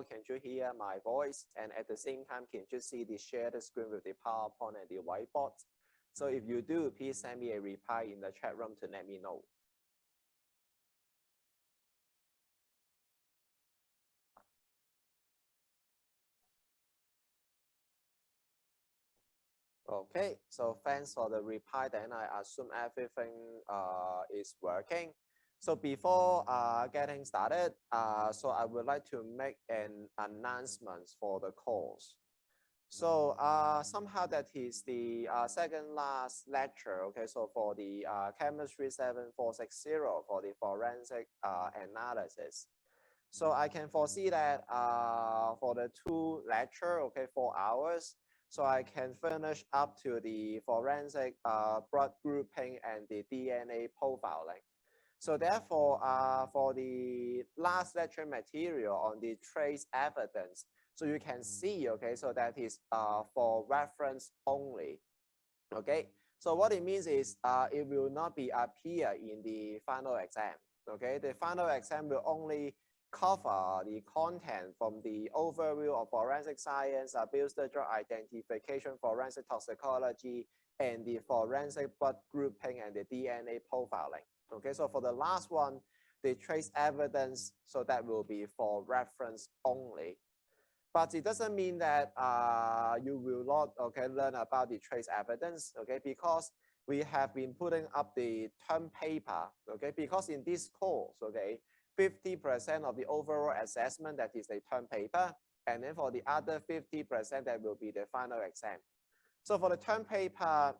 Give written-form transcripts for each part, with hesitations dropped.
all, can you hear my voice? And at the same time, can you see the shared screen with the PowerPoint and the whiteboard? So if you do, please send me a reply in the chat room to let me know. Okay, so thanks for the reply. Then I assume everything is working. So before getting started, so I would like to make an announcement for the course. So somehow that is the second last lecture. Okay, so for the chemistry 7460 for the forensic analysis. So I can foresee that for the 2 lecture, okay, 4 hours. So I can finish up to the forensic blood grouping and the DNA profiling. So therefore, for the last lecture material on the trace evidence, so you can see, okay, so that is for reference only, okay. So what it means is it will not be appear in the final exam, okay. The final exam will only cover the content from the overview of forensic science, boosted drug identification, forensic toxicology, and the forensic blood grouping and the DNA profiling. Okay, so for the last one, the trace evidence, so that will be for reference only. But it doesn't mean that you will not, okay, learn about the trace evidence, okay, because we have been putting up the term paper, okay, because in this course, okay, 50% of the overall assessment, that is the term paper, and then for the other 50%, that will be the final exam. So for the term paper,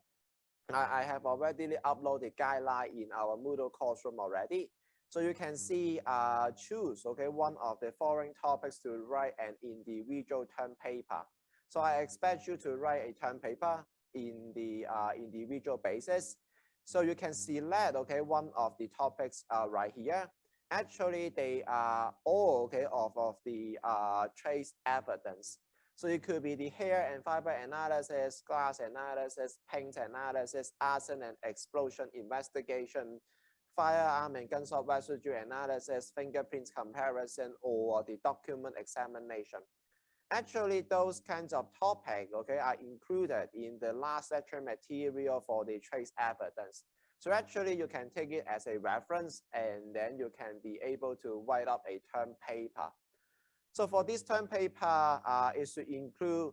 I have already uploaded guideline in our Moodle course room already. So you can see, choose, okay, one of the following topics to write an individual term paper. So I expect you to write a term paper in the individual basis. So you can select, okay, one of the topics right here. Actually, they are all, okay, of the trace evidence. So it could be the hair and fiber analysis, glass analysis, paint analysis, arson and explosion investigation, firearm and gunshot residue analysis, fingerprints comparison, or the document examination. Actually, those kinds of topics, okay, are included in the last lecture material for the trace evidence. So actually, you can take it as a reference, and then you can be able to write up a term paper. So for this term paper, it should include,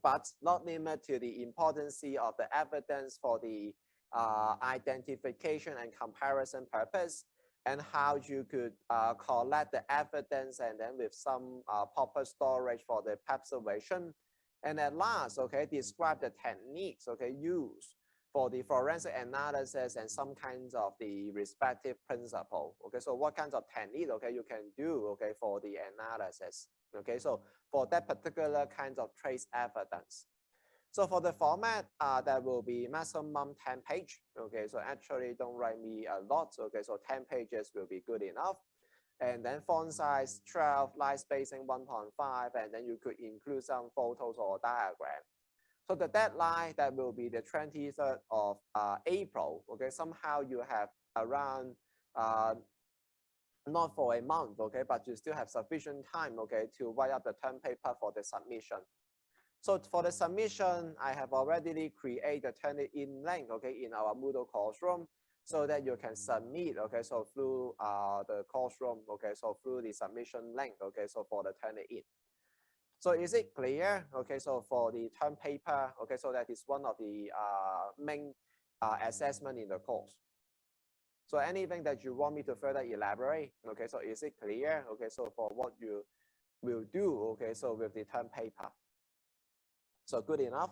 but not limited to, the importance of the evidence for the identification and comparison purpose, and how you could collect the evidence, and then with some proper storage for the preservation. And at last, okay, describe the techniques, okay, used for the forensic analysis and some kinds of the respective principle. Okay, so what kinds of technique, okay, you can do, okay, for the analysis. Okay, so for that particular kinds of trace evidence. So for the format, that will be maximum 10 page. Okay, so actually don't write me a lot. Okay, so 10 pages will be good enough. And then font size 12, line spacing 1.5, and then you could include some photos or diagram. So the deadline, that will be the 23rd of April. Okay, somehow you have around, not for a month, okay, but you still have sufficient time, okay, to write up the term paper for the submission. So for the submission, I have already created a Turnitin link, okay, in our Moodle course room, so that you can submit, okay, so through the course room, okay, so through the submission link, okay, so for the Turnitin. So is it clear? Okay, so for the term paper, okay, so that is one of the main assessment in the course. So anything that you want me to further elaborate? Okay, so is it clear? Okay, so for what you will do, okay, so with the term paper. So good enough?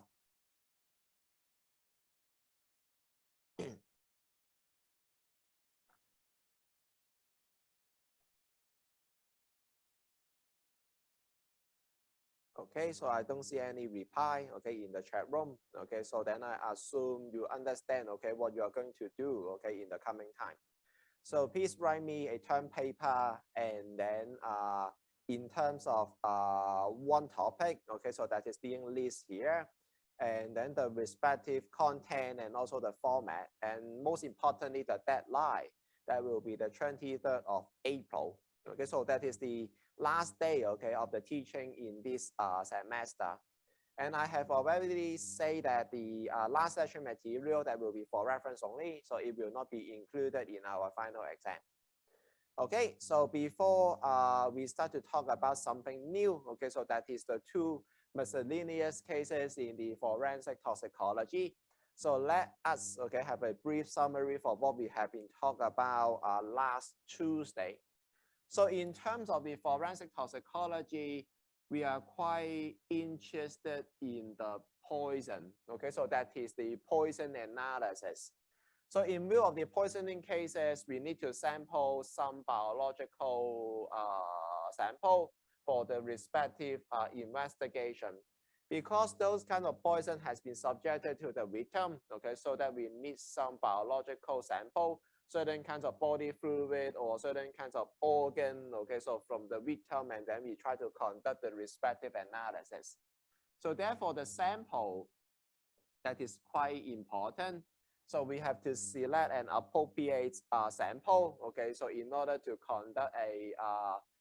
Okay, so I don't see any reply, okay, in the chat room. Okay, so then I assume you understand, okay, what you are going to do, okay, in the coming time. So please write me a term paper, and then in terms of one topic, okay, so that is being listed here, and then the respective content and also the format, and most importantly, the deadline, that will be the 23rd of April. Okay, so that is the last day, okay, of the teaching in this semester. And I have already said that the last session material that will be for reference only, so it will not be included in our final exam. Okay, so before we start to talk about something new, okay, so that is the two miscellaneous cases in the forensic toxicology. So let us, okay, have a brief summary for what we have been talking about last Tuesday. So in terms of the forensic toxicology, we are quite interested in the poison, okay, so that is the poison analysis. So in view of the poisoning cases, we need to sample some biological sample for the respective investigation. Because those kind of poison has been subjected to the victim, okay, so that we need some biological sample, certain kinds of body fluid or certain kinds of organ, okay, so from the victim, and then we try to conduct the respective analysis. So therefore, the sample that is quite important. So we have to select an appropriate sample, okay, so in order to conduct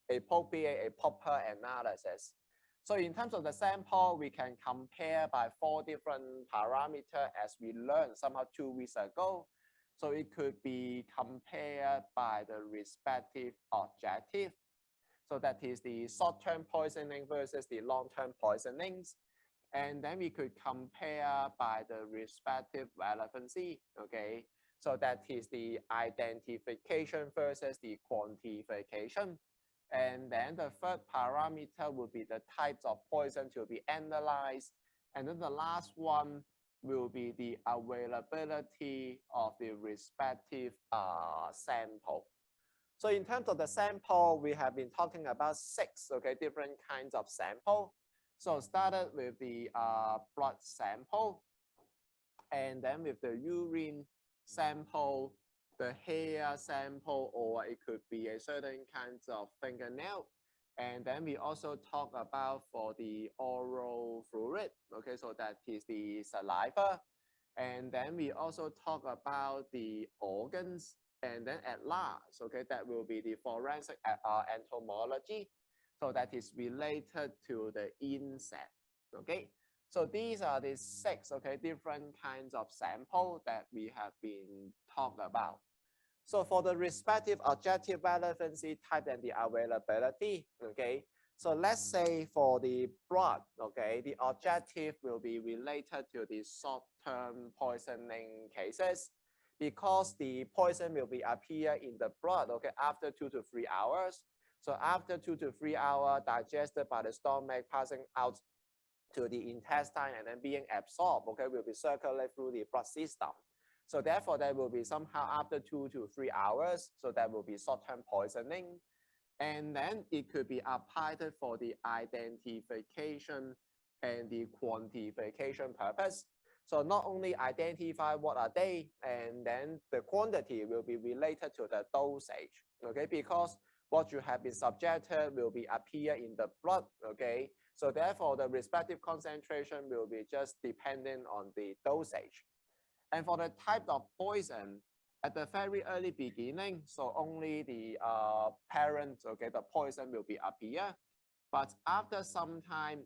a proper analysis. So in terms of the sample, we can compare by 4 different parameters as we learned somehow 2 weeks ago. So it could be compared by the respective objective. So that is the short-term poisoning versus the long-term poisonings. And then we could compare by the respective relevancy, okay? So that is the identification versus the quantification. And then the third parameter will be the types of poison to be analyzed. And then the last one will be the availability of the respective sample. So in terms of the sample, we have been talking about 6, okay, different kinds of sample. So started with the blood sample, and then with the urine sample, the hair sample, or it could be a certain kinds of fingernail. And then we also talk about for the oral fluid, okay, so that is the saliva. And then we also talk about the organs, and then at last, okay, that will be the forensic entomology. So that is related to the insect, okay? So these are the 6, okay, different kinds of sample that we have been talked about. So for the respective objective relevancy type and the availability, okay? So let's say for the blood, okay, the objective will be related to the short-term poisoning cases because the poison will be appear in the blood, okay, after 2 to 3 hours. So after 2 to 3 hours, digested by the stomach, passing out to the intestine and then being absorbed, okay, will be circulated through the blood system. So therefore, there will be somehow after 2 to 3 hours, so that will be short-term poisoning. And then it could be applied for the identification and the quantification purpose. So not only identify what are they, and then the quantity will be related to the dosage, okay, because what you have been subjected will be appear in the blood, okay? So therefore, the respective concentration will be just dependent on the dosage. And for the type of poison, at the very early beginning, so only the parent, okay, the poison will be appear. But after some time,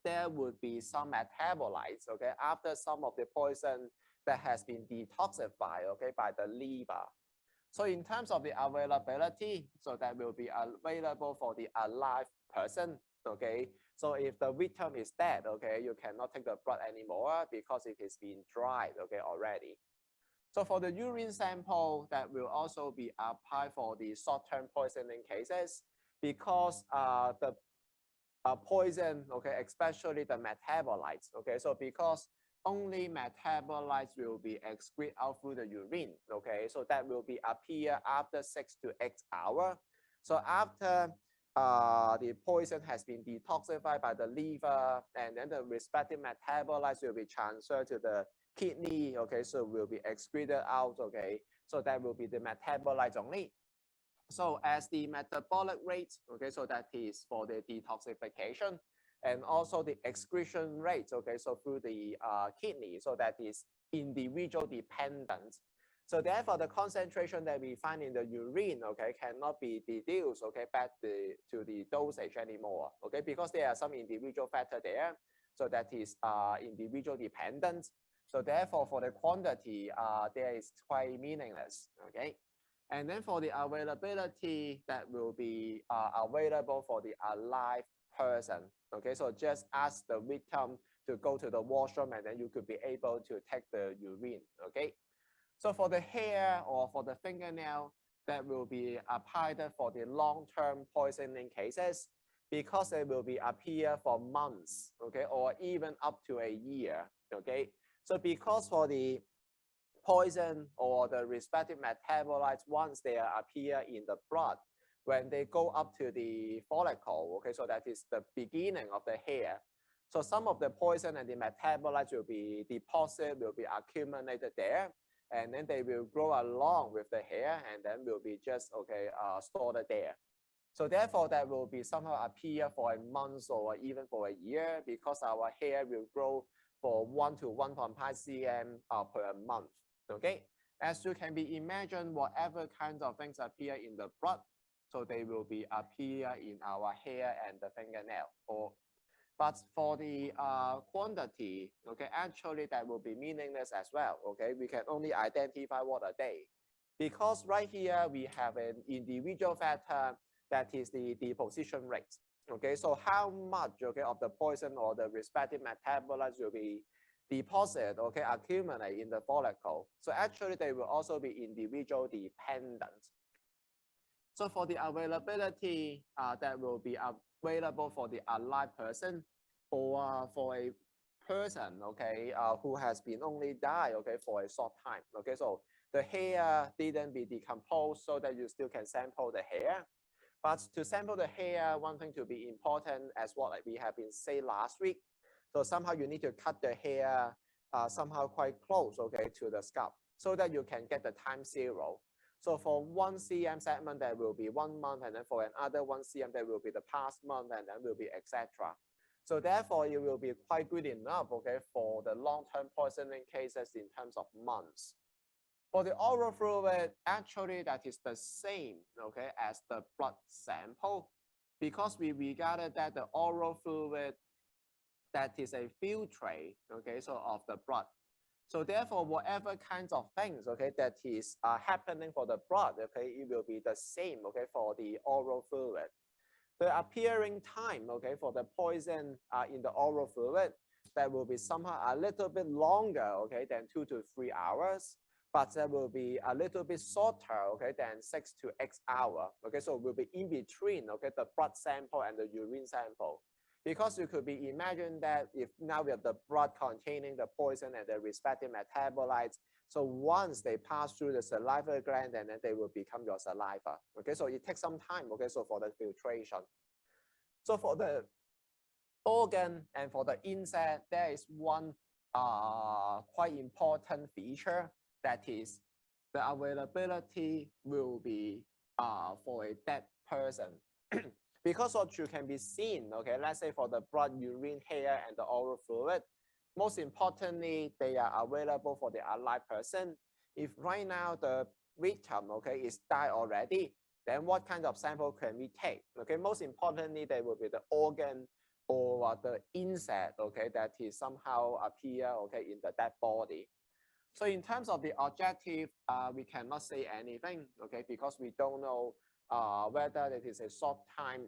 there would be some metabolites, okay, after some of the poison that has been detoxified, okay, by the liver. So in terms of the availability, so that will be available for the alive person, okay. So if the victim is dead, okay, you cannot take the blood anymore because it is being dried, okay, already. So for the urine sample, that will also be applied for the short-term poisoning cases because the poison, okay, especially the metabolites, okay, so because only metabolites will be excreted out through the urine, okay, so that will be appear after 6 to 8 hours. So after the poison has been detoxified by the liver, and then the respective metabolites will be transferred to the kidney, okay, so will be excreted out, okay, so that will be the metabolites only. So as the metabolic rate, okay, so that is for the detoxification, and also the excretion rate, okay, so through the kidney, so that is individual dependent. So therefore, the concentration that we find in the urine, okay, cannot be deduced, okay, back to the dosage anymore, okay, because there are some individual factor there. So that is individual dependent. So therefore, for the quantity, there is quite meaningless, okay. And then for the availability, that will be available for the alive person, okay. So just ask the victim to go to the washroom, and then you could be able to take the urine, okay. So for the hair or for the fingernail, that will be applied for the long-term poisoning cases, because they will be appear for months, okay, or even up to a year, okay. So because for the poison or the respective metabolites, once they appear in the blood, when they go up to the follicle, okay, so that is the beginning of the hair. So some of the poison and the metabolites will be deposited, will be accumulated there, and then they will grow along with the hair, and then will be just, okay, stored there. So therefore, that will be somehow appear for a month or even for a year, because our hair will grow for 1 to 1.5 cm per month, okay? As you can be imagined, whatever kinds of things appear in the blood, so they will be appear in our hair and the fingernail. But for the quantity, okay, actually that will be meaningless as well, okay? We can only identify what are they. Because right here, we have an individual factor that is the deposition rate, okay? So how much, okay, of the poison or the respective metabolites will be deposited, okay, accumulate in the follicle. So actually, they will also be individual dependent. So for the availability, that will be available for the alive person, or for a person, okay, who has been only died, okay, for a short time, okay. So the hair didn't be decomposed, so that you still can sample the hair. But to sample the hair, one thing to be important, as what we have been saying last week. So somehow you need to cut the hair somehow quite close, okay, to the scalp, so that you can get the time zero. So for 1 cm segment, there will be 1 month, and then for another 1 cm, there will be the past month, and then will be etc. So therefore, it will be quite good enough, okay, for the long-term poisoning cases in terms of months. For the oral fluid, actually that is the same, okay, as the blood sample, because we regarded that the oral fluid, that is a filtrate, okay, so of the blood. So therefore, whatever kinds of things, okay, that is happening for the blood, okay, it will be the same, okay, for the oral fluid. The appearing time, okay, for the poison in the oral fluid, that will be somehow a little bit longer, okay, than 2 to 3 hours, but that will be a little bit shorter, okay, than 6 to 8 hours, okay. So it will be in between, okay, the blood sample and the urine sample. Because you could be imagine that if now we have the blood containing the poison and the respective metabolites, so once they pass through the salivary gland, and then they will become your saliva. Okay, so it takes some time. Okay, so for the filtration. So for the organ and for the insect, there is one quite important feature, that is the availability will be for a dead person. Because what you can be seen, okay, let's say for the blood, urine, hair, and the oral fluid, most importantly, they are available for the alive person. If right now the victim, okay, is died already, then what kind of sample can we take? Okay, most importantly, they will be the organ or the insect, okay, that is somehow appear, okay, in the dead body. So in terms of the objective, we cannot say anything, okay, because we don't know whether it is a short time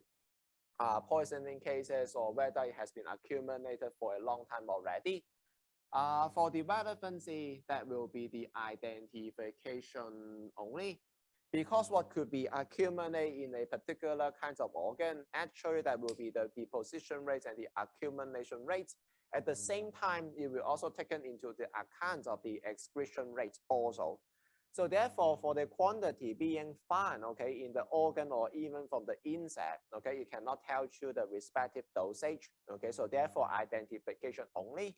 poisoning cases or whether it has been accumulated for a long time already. For the relevancy, that will be the identification only, because what could be accumulated in a particular kinds of organ, actually that will be the deposition rates and the accumulation rates. At the same time, it will also taken into the account of the excretion rates also. So therefore, for the quantity being found, okay, in the organ or even from the insect, okay, you cannot tell you the respective dosage, okay, so therefore identification only.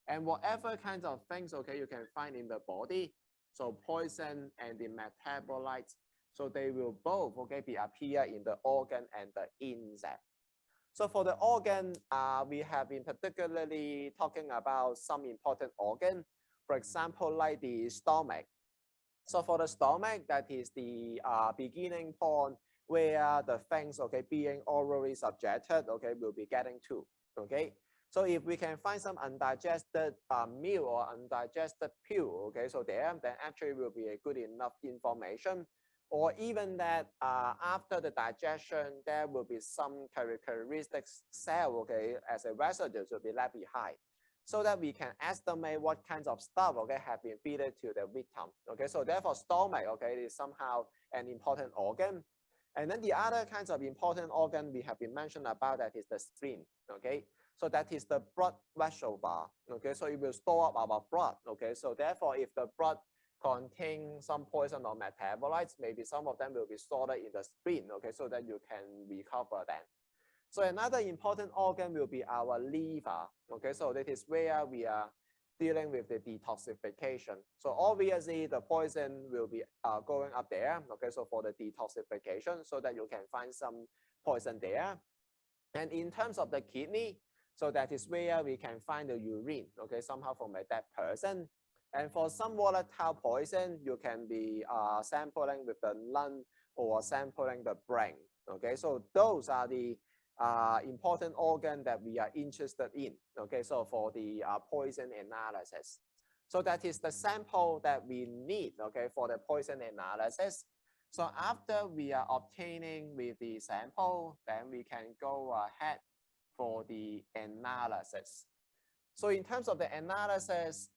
And whatever kinds of things, okay, you can find in the body, so poison and the metabolites, so they will both, okay, be appear in the organ and the insect. So for the organ, we have been particularly talking about some important organ, for example, like the stomach. So for the stomach, that is the beginning point where the things, okay, being orally subjected, okay, will be getting to, okay. So if we can find some undigested meal or undigested pill, okay, so there, then actually will be a good enough information. Or even that after the digestion, there will be some characteristic cell, okay, as a residue to be left behind, so that we can estimate what kinds of stuff, okay, have been fed to the victim. Okay, so therefore stomach, okay, is somehow an important organ. And then the other kinds of important organ we have been mentioned about, that is the spleen. Okay, so that is the blood reservoir. Okay, so it will store up our blood. Okay, so therefore if the blood contain some poison or metabolites, maybe some of them will be stored in the spleen. Okay, so that you can recover them. So another important organ will be our liver. Okay, so that is where we are dealing with the detoxification. So obviously the poison will be going up there. Okay, so for the detoxification, so that you can find some poison there. And in terms of the kidney, so that is where we can find the urine. Okay, somehow from a dead person. And for some volatile poison, you can be sampling with the lung or sampling the brain. Okay, so those are the important organ that we are interested in. Okay, so for the poison analysis. So that is the sample that we need, okay, for the poison analysis. So after we are obtaining with the sample, then we can go ahead for the analysis. So in terms of the analysis,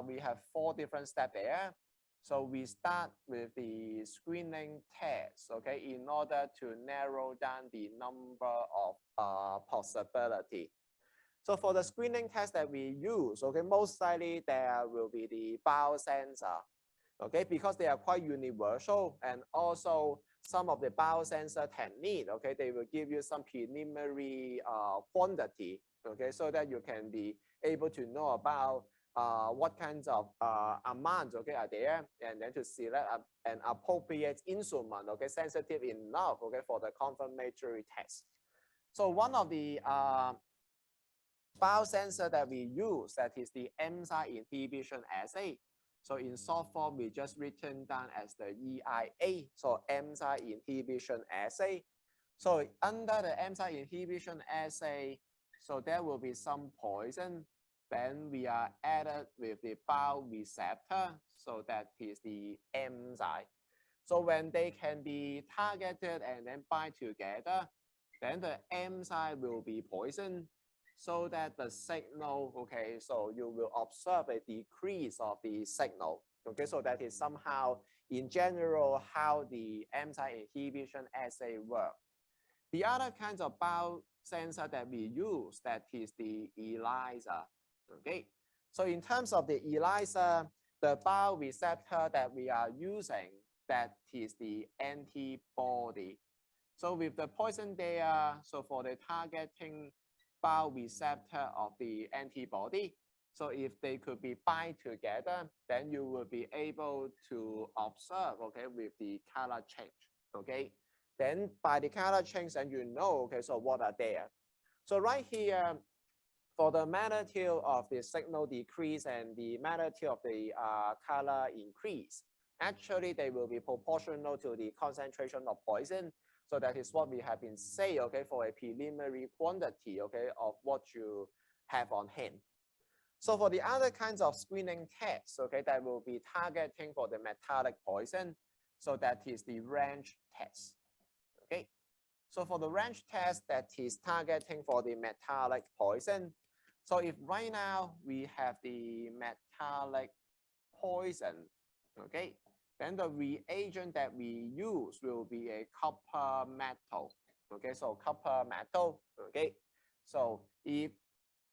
we have 4 different steps there. So we start with the screening test, okay, in order to narrow down the number of possibility. So for the screening test that we use, okay, most likely there will be the biosensor, okay, because they are quite universal, and also some of the biosensor technique, okay, they will give you some preliminary quantity, okay, so that you can be able to know about what kinds of amounts, okay, are there, and then to select an appropriate instrument, okay, sensitive enough, okay, for the confirmatory test. So one of the biosensor that we use, that is the enzyme inhibition assay. So in short form, we just written down as the EIA, so enzyme inhibition assay. So under the enzyme inhibition assay, so there will be some poison. Then we are added with the bioreceptor, so that is the enzyme. So when they can be targeted and then bind together, then the enzyme will be poisoned, so that the signal, okay, so you will observe a decrease of the signal. Okay, so that is somehow in general how the enzyme inhibition assay works. The other kinds of biosensor that we use, that is the ELISA. Okay, so in terms of the ELISA, the bioreceptor that we are using, that is the antibody. So with the poison there, so for the targeting bioreceptor of the antibody, so if they could be bind together, then you will be able to observe, okay, with the color change. Okay, then by the color change, and you know, okay, so what are there. So right here, for the magnitude of the signal decrease and the magnitude of the color increase, actually they will be proportional to the concentration of poison. So that is what we have been saying, okay, for a preliminary quantity, okay, of what you have on hand. So for the other kinds of screening tests, okay, that will be targeting for the metallic poison. So that is the range test. Okay. So for the range test, that is targeting for the metallic poison. So if right now we have the metallic poison, okay, then the reagent that we use will be a copper metal. Okay, so copper metal. Okay, so if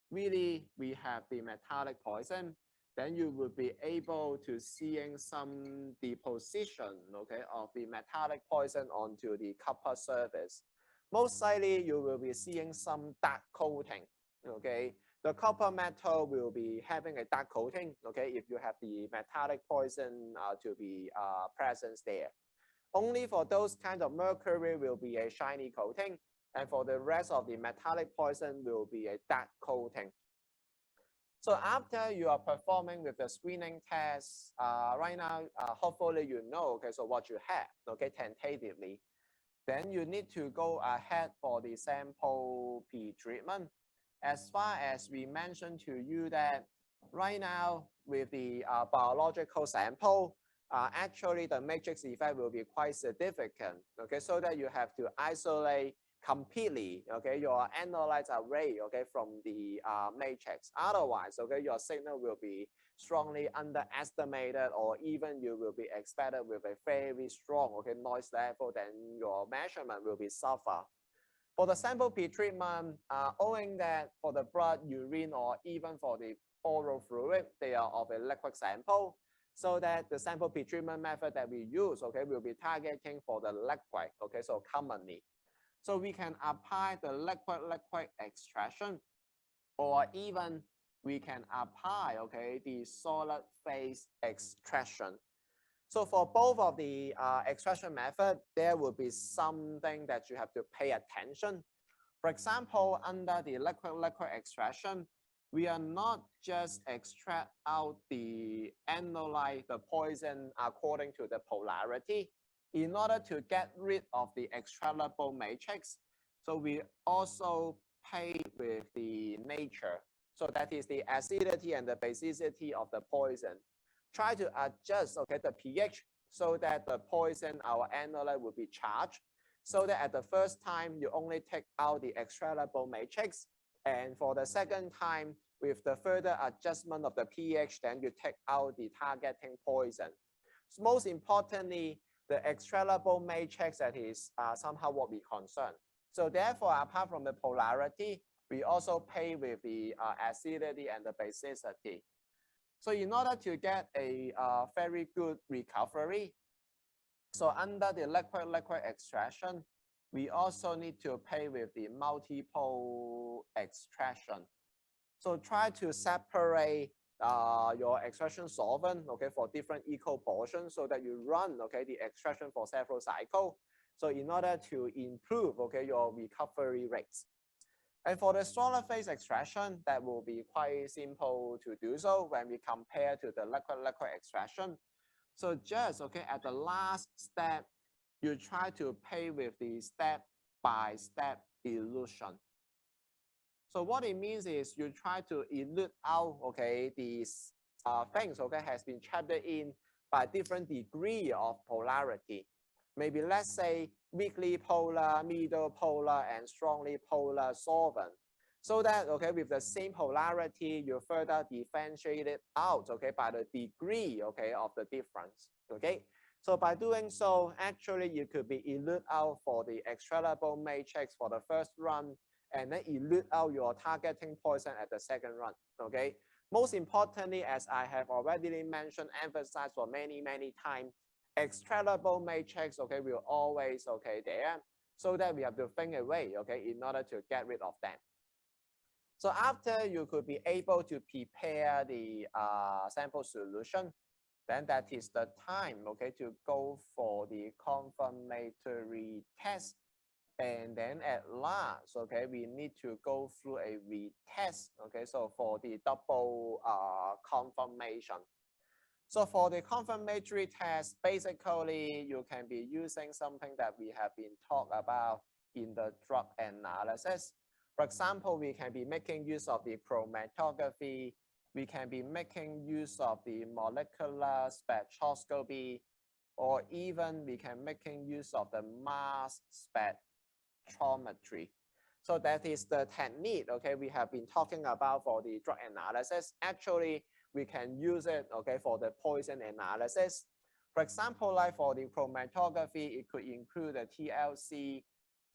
really we have the metallic poison, then you will be able to seeing some deposition, okay, of the metallic poison onto the copper surface. Most likely you will be seeing some dark coating. Okay, the copper metal will be having a dark coating, okay, if you have the metallic poison to be present there. Only for those kind of mercury will be a shiny coating, and for the rest of the metallic poison will be a dark coating. So after you are performing with the screening test, right now, hopefully you know, okay, so what you have, okay, tentatively. Then you need to go ahead for the sample pre-treatment. As far as we mentioned to you that right now with the biological sample, actually the matrix effect will be quite significant, okay, so that you have to isolate completely, okay, your analyte array, okay, from the matrix. Otherwise, okay, your signal will be strongly underestimated, or even you will be expected with a very strong, okay, noise level, then your measurement will be suffer. For the sample pre-treatment, owing that for the blood, urine, or even for the oral fluid, they are of a liquid sample, so that the sample pre-treatment method that we use, okay, will be targeting for the liquid, okay, so commonly. So we can apply the liquid extraction, or even we can apply, okay, the solid phase extraction. So for both of the extraction method, there will be something that you have to pay attention. For example, under the liquid extraction, we are not just extract out the analyte, the poison according to the polarity. In order to get rid of the extractable matrix, so we also play with the nature. So that is the acidity and the basicity of the poison. Try to adjust, okay, the pH so that the poison, our analyte, will be charged, so that at the first time you only take out the extractable matrix, and for the second time with the further adjustment of the pH, then you take out the targeting poison. So most importantly, the extractable matrix that is somehow what we concern. So therefore, apart from the polarity, we also play with the acidity and the basicity. So in order to get a very good recovery, so under the liquid extraction, we also need to play with the multiple extraction. So try to separate your extraction solvent, okay, for different equal portions, so that you run, okay, the extraction for several cycles. So in order to improve, okay, your recovery rates. And for the solid phase extraction, that will be quite simple to do so when we compare to the liquid extraction. So just, okay, at the last step, you try to play with the step-by-step elution. So what it means is you try to elute out, okay, these things, okay, has been trapped in by different degree of polarity. Maybe let's say weakly polar, middle polar, and strongly polar solvent. So that, okay, with the same polarity, you further differentiate it out, okay, by the degree, okay, of the difference, okay. So by doing so, actually, you could be elute out for the extractable matrix for the first run, and then elute out your targeting poison at the second run, okay. Most importantly, as I have already mentioned, emphasized for many times, extractable matrix, okay, will always, okay, there, so that we have to think a way, okay, in order to get rid of them. So after you could be able to prepare the sample solution, then that is the time, okay, to go for the confirmatory test. And then at last, okay, we need to go through a retest, okay, so for the double confirmation. So for the confirmatory test, basically you can be using something that we have been talked about in the drug analysis. For example, we can be making use of the chromatography. We can be making use of the molecular spectroscopy, or even we can making use of the mass spectrometry. So that is the technique, okay, we have been talking about for the drug analysis. Actually, we can use it, okay, for the poison analysis. For example, like for the chromatography, it could include the TLC,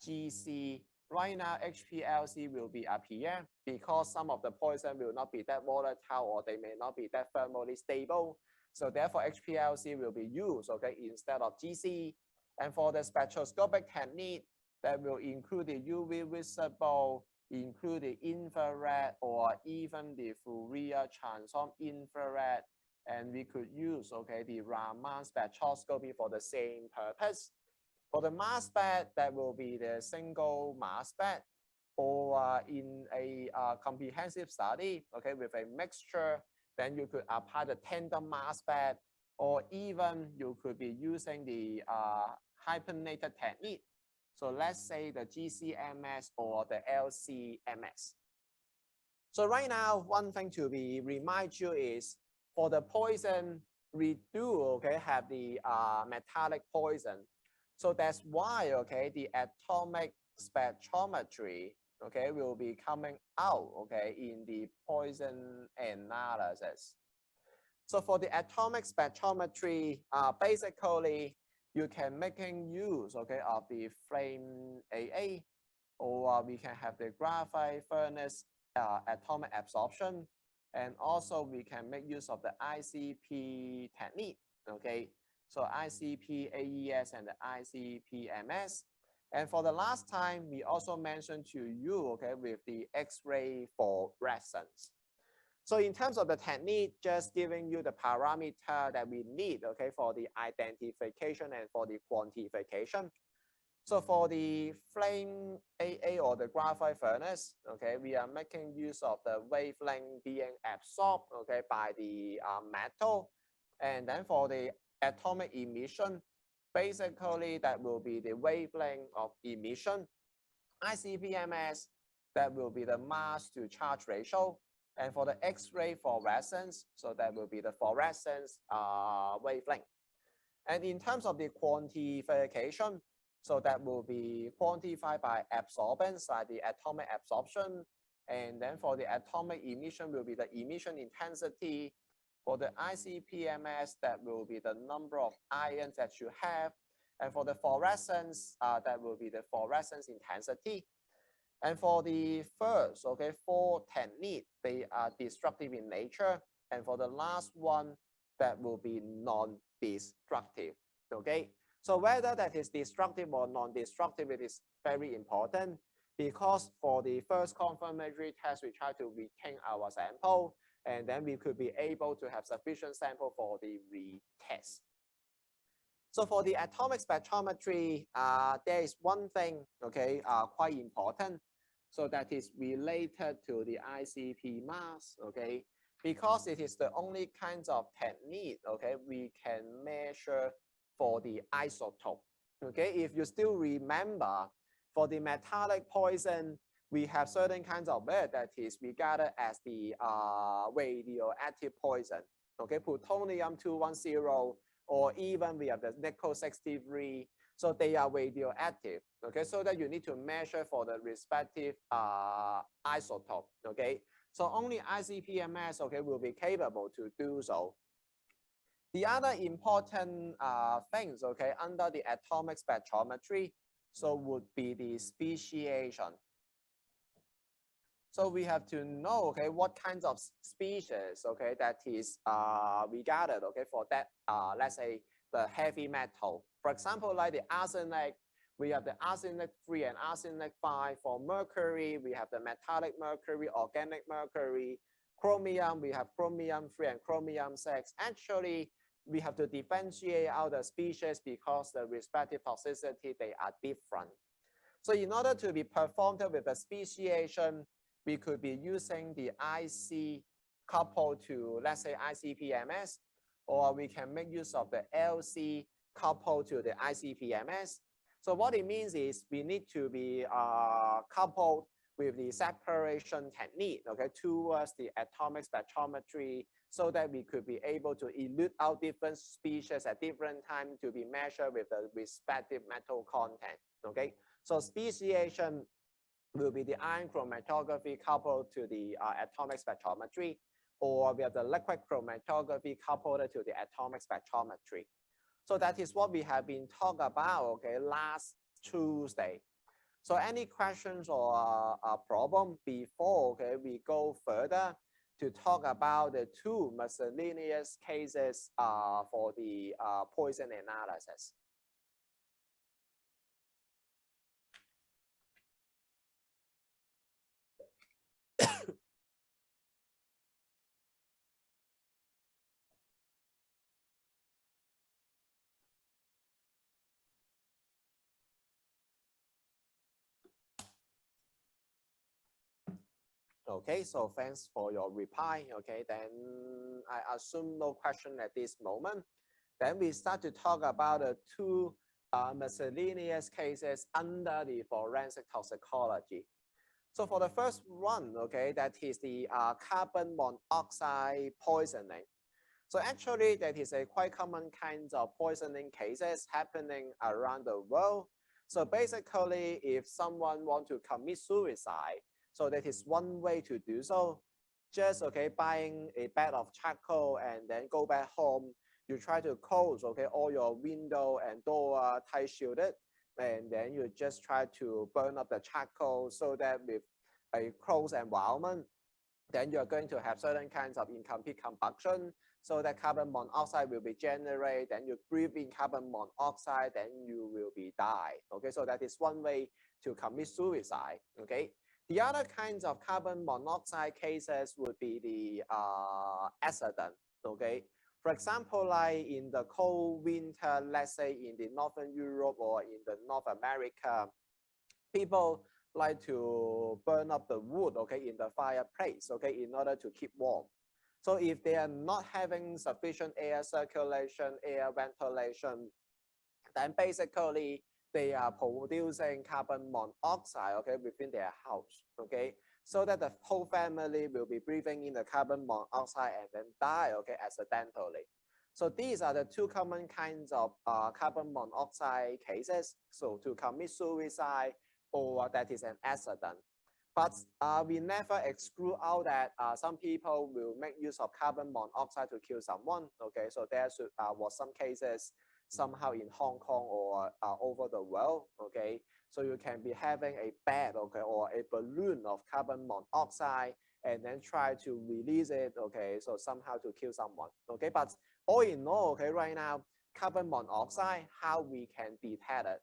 GC. Right now, HPLC will be appear because some of the poison will not be that volatile, or they may not be that thermally stable. So therefore, HPLC will be used, okay, instead of GC. And for the spectroscopic technique, that will include the UV visible, include the infrared, or even the Fourier transform infrared. And we could use, okay, the Raman spectroscopy for the same purpose. For the mass spec, that will be the single mass spec. or in a comprehensive study, okay, with a mixture, then you could apply the tandem mass spec, or even you could be using the hyphenated technique. So let's say the GCMS or the LCMS. So right now, one thing to be remind you is for the poison, we do, okay, have the metallic poison. So that's why, okay, the atomic spectrometry, okay, will be coming out, okay, in the poison analysis. So for the atomic spectrometry, basically, you can making use, okay, of the flame AA, or we can have the graphite furnace atomic absorption, and also we can make use of the ICP technique, okay? So ICP AES and the ICP MS. And for the last time, we also mentioned to you, okay, with the X-ray fluorescence. So in terms of the technique, just giving you the parameter that we need, okay, for the identification and for the quantification. So for the flame AA or the graphite furnace, okay, we are making use of the wavelength being absorbed, okay, by the metal. And then for the atomic emission, basically that will be the wavelength of emission. ICP-MS, that will be the mass to charge ratio. And for the X-ray fluorescence, so that will be the fluorescence wavelength. And in terms of the quantification, so that will be quantified by absorbance, like the atomic absorption. And then for the atomic emission will be the emission intensity. For the ICP-MS, that will be the number of ions that you have. And for the fluorescence, that will be the fluorescence intensity. And for the first, okay, 4 techniques, they are destructive in nature. And for the last one, that will be non-destructive, okay? So whether that is destructive or non-destructive, it is very important, because for the first confirmatory test, we try to retain our sample, and then we could be able to have sufficient sample for the retest. So for the atomic spectrometry, there is one thing, okay, quite important. So that is related to the ICP mass, okay, because it is the only kinds of technique, okay, we can measure for the isotope, okay. If you still remember, for the metallic poison, we have certain kinds of it that is regarded as the radioactive poison, okay, plutonium-210, or even we have the nickel-63. So they are radioactive, okay? So that you need to measure for the respective isotope, okay? So only ICP-MS, okay, will be capable to do so. The other important things, okay, under the atomic spectrometry, so would be the speciation. So we have to know, okay, what kinds of species, okay, that is regarded, okay, for that, let's say, the heavy metal. For example, like the arsenic, we have the arsenic-3 and arsenic-5. For mercury, we have the metallic mercury, organic mercury. Chromium, we have chromium-3 and chromium-6. Actually, we have to differentiate out the species because the respective toxicity, they are different. So in order to be performed with the speciation, we could be using the IC coupled to, let's say, ICP-MS, or we can make use of the LC coupled to the ICP-MS. So what it means is we need to be coupled with the separation technique, okay, towards the atomic spectrometry, so that we could be able to elute out different species at different times to be measured with the respective metal content, okay. So speciation will be the ion chromatography coupled to the atomic spectrometry, or we have the liquid chromatography coupled to the atomic spectrometry. So that is what we have been talking about, okay, last Tuesday. So any questions or problem before, okay, we go further to talk about the 2 miscellaneous cases for the poison analysis. Okay, so thanks for your reply. Okay, then I assume no question at this moment. Then we start to talk about the two miscellaneous cases under the forensic toxicology. So for the first one, okay, that is the carbon monoxide poisoning. So actually, that is a quite common kind of poisoning cases happening around the world. So basically, if someone want to commit suicide, so that is one way to do so. Just okay, buying a bag of charcoal and then go back home. You try to close okay all your window and door tight shielded, and then you just try to burn up the charcoal so that with a closed environment, then you're going to have certain kinds of incomplete combustion. So that carbon monoxide will be generated, then you breathe in carbon monoxide, then you will be die. Okay, so that is one way to commit suicide. Okay, the other kinds of carbon monoxide cases would be the accident. Okay, for example, like in the cold winter, let's say in the Northern Europe or in the North America, people like to burn up the wood, okay, in the fireplace, okay, in order to keep warm. So if they are not having sufficient air circulation, air ventilation, then basically they are producing carbon monoxide, okay, within their house, okay, so that the whole family will be breathing in the carbon monoxide and then die, okay, accidentally. So these are the two common kinds of carbon monoxide cases. So to commit suicide or that is an accident. But we never exclude out that some people will make use of carbon monoxide to kill someone. Okay, so there was some cases somehow in Hong Kong or over the world. Okay, so you can be having a bag, okay, or a balloon of carbon monoxide and then try to release it. Okay, so somehow to kill someone. Okay, but all in all, okay, right now carbon monoxide, how we can detect it?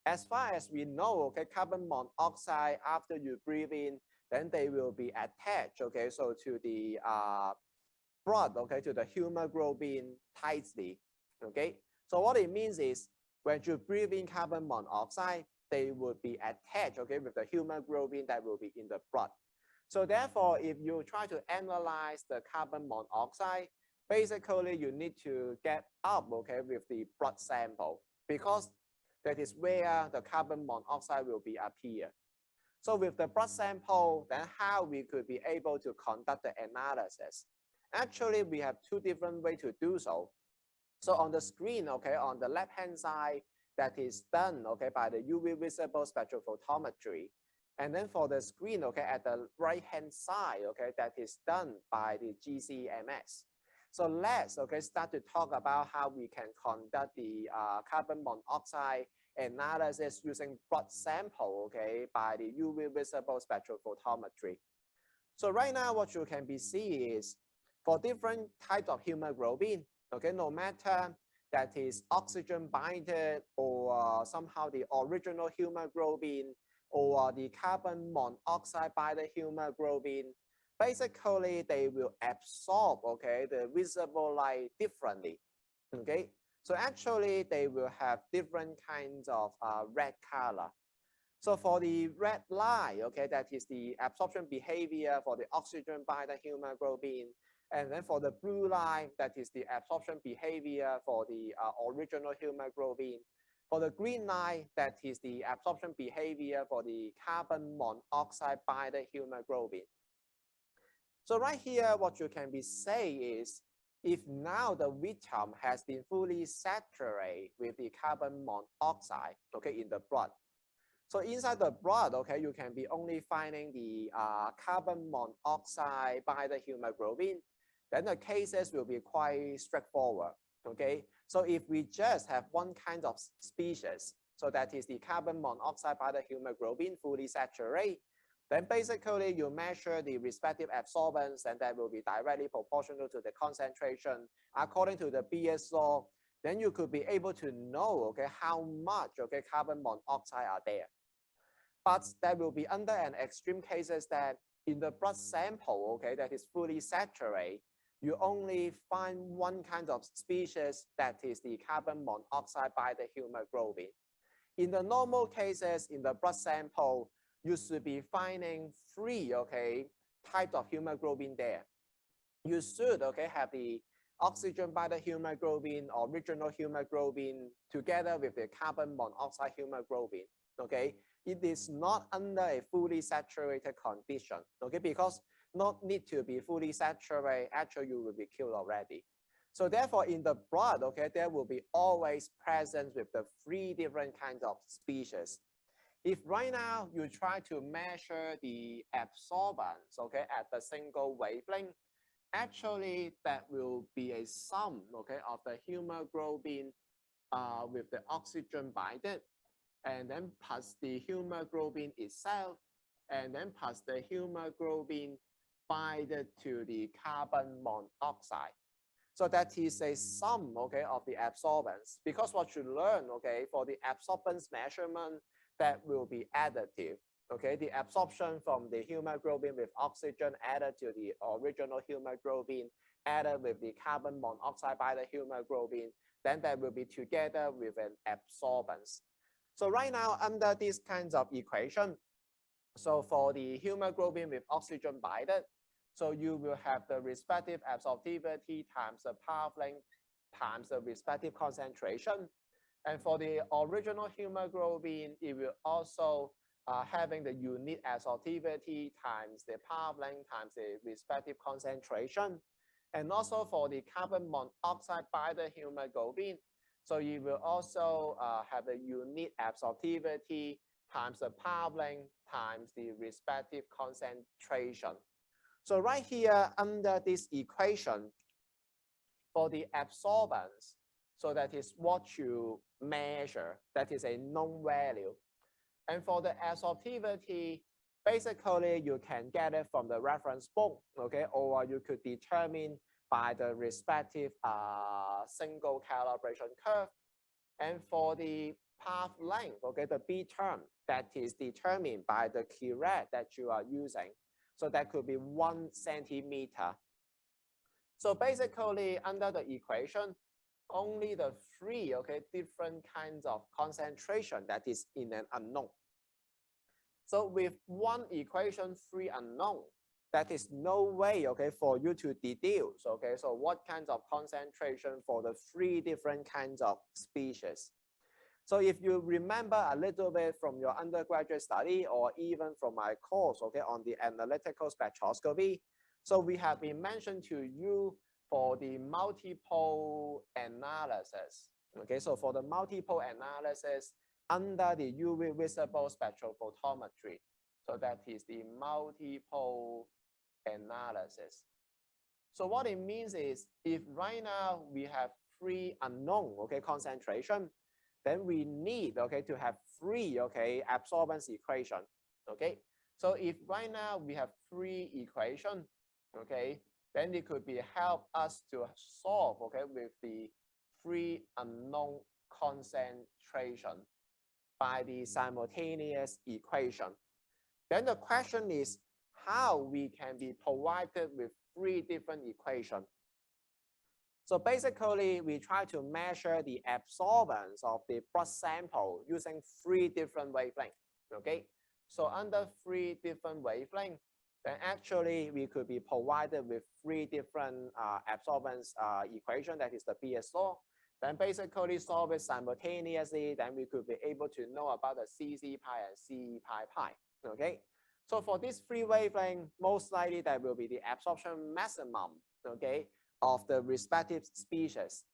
As far as we know, okay, carbon monoxide, after you breathe in, then they will be attached, okay, so to the blood, okay, to the hemoglobin tightly, okay. So what it means is when you breathe in carbon monoxide, they will be attached, okay, with the hemoglobin that will be in the blood. So therefore, if you try to analyze the carbon monoxide, basically you need to get up, okay, with the blood sample because that is where the carbon monoxide will be appear. So with the blood sample, then how we could be able to conduct the analysis? Actually, we have two different ways to do so. So on the screen, okay, on the left-hand side, that is done, okay, by the UV visible spectrophotometry. And then for the screen, okay, at the right-hand side, okay, that is done by the GCMS. So let's, okay, start to talk about how we can conduct the carbon monoxide analysis using blood sample, okay, by the UV visible spectrophotometry. So right now, what you can be see is for different types of hemoglobin, okay, no matter that is oxygen binded or somehow the original hemoglobin or the carbon monoxide by the hemoglobin, basically they will absorb, okay, the visible light differently, okay. So actually they will have different kinds of red color. So for the red line, okay, that is the absorption behavior for the oxygen by the hemoglobin. And then for the blue line, that is the absorption behavior for the original hemoglobin. For the green line, that is the absorption behavior for the carbon monoxide by the hemoglobin. So right here, what you can be say is, if now the victim has been fully saturated with the carbon monoxide, okay, in the blood. So inside the blood, okay, you can be only finding the carbon monoxide by the hemoglobin. Then the cases will be quite straightforward, okay. So if we just have one kind of species, so that is the carbon monoxide by the hemoglobin fully saturated, then basically you measure the respective absorbance and that will be directly proportional to the concentration according to the BS law. Then you could be able to know, okay, how much, okay, carbon monoxide are there. But that will be under an extreme cases that in the blood sample, okay, that is fully saturated, you only find one kind of species that is the carbon monoxide by the hemoglobin. In the normal cases, in the blood sample, you should be finding three, okay, types of hemoglobin there. You should, okay, have the oxygen-binded hemoglobin, original hemoglobin, together with the carbon monoxide hemoglobin, okay? It is not under a fully saturated condition, okay? Because not need to be fully saturated, actually you will be killed already. So therefore, in the blood, okay, there will be always present with the 3 different kinds of species. If right now you try to measure the absorbance, okay, at the single wavelength, actually that will be a sum, okay, of the hemoglobin with the oxygen binded, and then plus the hemoglobin itself, and then plus the hemoglobin binded to the carbon monoxide. So that is a sum, okay, of the absorbance. Because what you learn, okay, for the absorbance measurement, that will be additive. Okay, the absorption from the hemoglobin with oxygen added to the original hemoglobin, added with the carbon monoxide by the hemoglobin, then that will be together with an absorbance. So right now, under these kinds of equation, so for the hemoglobin with oxygen binded, so you will have the respective absorptivity times the path length times the respective concentration. And for the original hemoglobin, it will also having the unique absorptivity times the path length times the respective concentration. And also for the carbon monoxide by the hemoglobin, so you will also have the unique absorptivity times the path length times the respective concentration. So right here under this equation, for the absorbance, so that is what you measure, that is a known value. And for the absorptivity, basically you can get it from the reference book, okay, or you could determine by the respective single calibration curve. And for the path length, okay, the B term, that is determined by the curette that you are using. So that could be 1 centimeter. So basically under the equation, only the 3, okay, different kinds of concentration that is in an unknown. So with 1 equation, 3 unknown, that is no way, okay, for you to deduce, okay, so what kinds of concentration for the 3 different kinds of species. So if you remember a little bit from your undergraduate study or even from my course, okay, on the analytical spectroscopy, so we have been mentioned to you for the multiple analysis. Okay, so for the multiple analysis under the UV visible spectrophotometry, so that is the multiple analysis. So what it means is, if right now we have 3 unknown, okay, concentration, then we need, okay, to have 3, okay, absorbance equation, okay. So if right now we have 3 equation, okay, then it could be help us to solve, okay, with the 3 unknown concentration by the simultaneous equation. Then the question is how we can be provided with 3 different equations. So basically, we try to measure the absorbance of the blood sample using 3 different wavelengths, okay? So under 3 different wavelengths, then actually we could be provided with 3 different absorbance equation, that is the BSO. Then basically solve it simultaneously, then we could be able to know about the CZ pi and C pi pi, okay? So for this 3 wavelength, most likely that will be the absorption maximum, okay, of the respective species.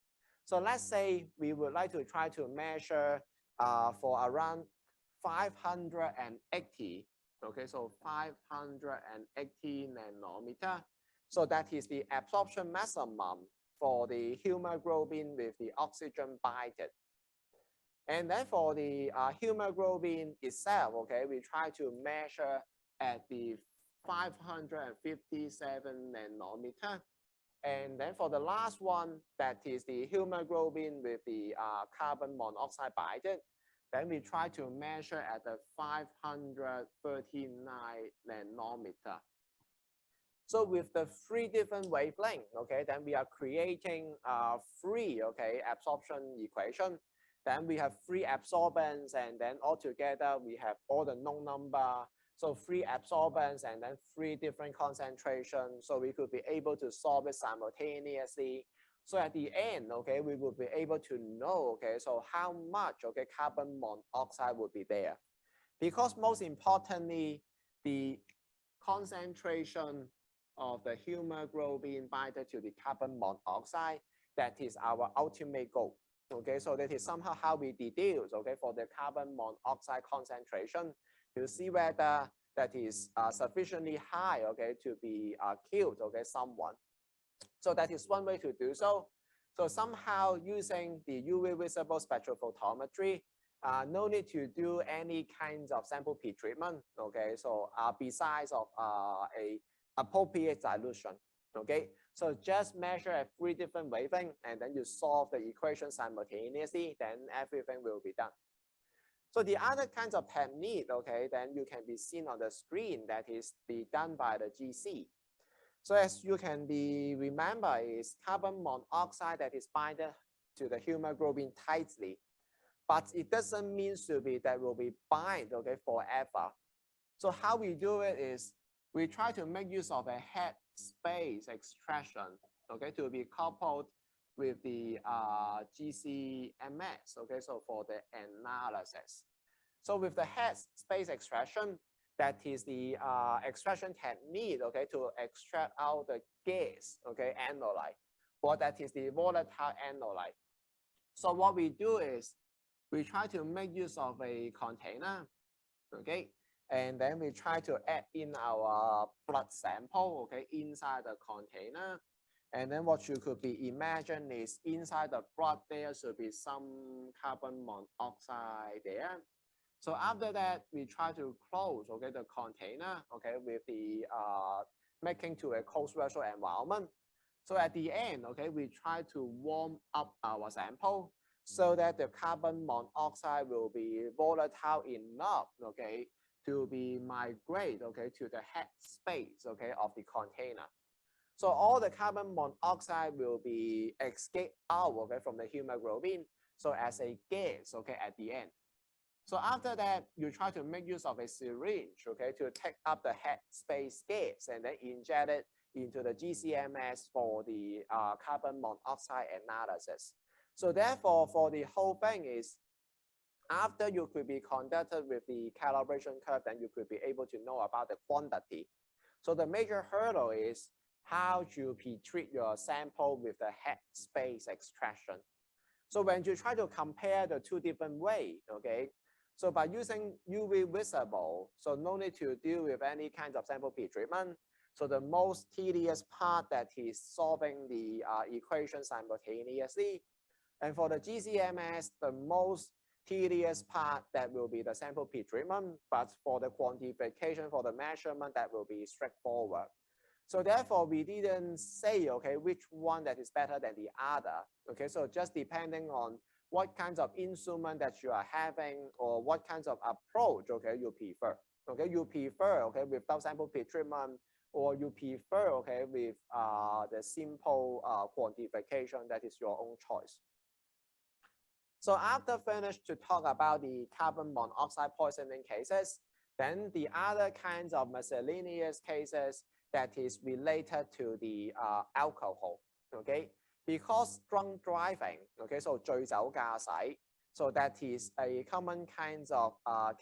So let's say we would like to try to measure for around 580, okay, so 580 nanometer. So that is the absorption maximum for the hemoglobin with the oxygen binded. And then for the hemoglobin itself, okay, we try to measure at the 557 nanometer. And then for the last one, that is the hemoglobin with the carbon monoxide binded, then we try to measure at the 539 nanometer. So with the 3 different wavelengths, okay, then we are creating 3, okay, absorption equation. Then we have 3 absorbance, and then altogether we have all the known number. So 3 absorbance and then 3 different concentrations. So we could be able to solve it simultaneously. So at the end, okay, we will be able to know, okay, so how much, okay, carbon monoxide would be there. Because most importantly, the concentration of the hemoglobin binded to the carbon monoxide, that is our ultimate goal. Okay, so that is somehow how we deduce, okay, for the carbon monoxide concentration to see whether that is sufficiently high, okay, to be killed, okay, someone. So that is one way to do so. So somehow using the UV visible spectrophotometry, no need to do any kinds of sample pre-treatment, okay? So besides of a appropriate dilution, okay? So just measure at 3 different wavelengths and then you solve the equation simultaneously, then everything will be done. So the other kinds of technique, okay, then you can be seen on the screen that is be done by the GC. So as you can be remember is carbon monoxide that is binded to the hemoglobin tightly, but it doesn't mean to be that will be bind, okay, forever. So how we do it is we try to make use of a head space extraction, okay, to be coupled with the GCMS, okay, so for the analysis. So with the head space extraction, that is the extraction technique, okay, to extract out the gas, okay, analyte, or that is the volatile analyte. So what we do is we try to make use of a container, okay, and then we try to add in our blood sample, okay, inside the container. And then what you could be imagine is inside the blood there should be some carbon monoxide there. So after that, we try to close, okay, the container, okay, with the making to a closed virtual environment. So at the end, okay, we try to warm up our sample so that the carbon monoxide will be volatile enough, okay, to be migrate, okay, to the head space, okay, of the container. So all the carbon monoxide will be escape out, okay, from the hemoglobin. So as a gas, okay, at the end. So after that, you try to make use of a syringe, okay, to take up the head space gas and then inject it into the GCMS for the carbon monoxide analysis. So therefore, for the whole thing is, after you could be conducted with the calibration curve, then you could be able to know about the quantity. So the major hurdle is how to pre-treat your sample with the head space extraction. So when you try to compare the 2 different ways, okay, so by using UV visible, so no need to deal with any kinds of sample pre-treatment. So the most tedious part that is solving the equation simultaneously. And for the GCMS, the most tedious part that will be the sample pre-treatment, but for the quantification, for the measurement, that will be straightforward. So therefore, we didn't say, okay, which one that is better than the other. Okay, so just depending on what kinds of instrument that you are having or what kinds of approach, okay, you prefer. Okay, you prefer, okay, without sample pre-treatment, or you prefer, okay, with the simple quantification, that is your own choice. So after finished to talk about the carbon monoxide poisoning cases, then the other kinds of miscellaneous cases that is related to the alcohol, okay? Because drunk driving, okay, so 醉酒駕駛, so that is a common kinds of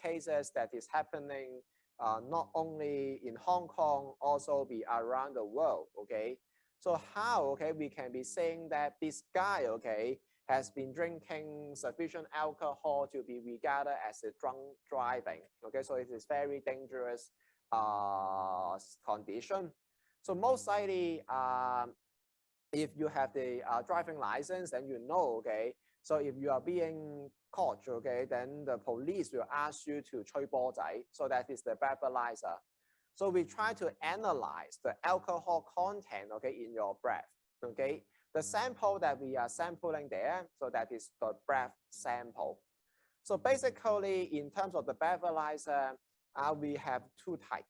cases that is happening not only in Hong Kong, also be around the world, okay? So how, okay, we can be saying that this guy, okay, has been drinking sufficient alcohol to be regarded as a drunk driving, okay? So it is very dangerous condition. So most likely, if you have the driving license, then you know, okay, so if you are being caught, okay, then the police will ask you to 吹波仔, so that is the breathalyzer. So we try to analyze the alcohol content, okay, in your breath, okay. The sample that we are sampling there, so that is the breath sample. So basically, in terms of the breathalyzer, we have 2 types,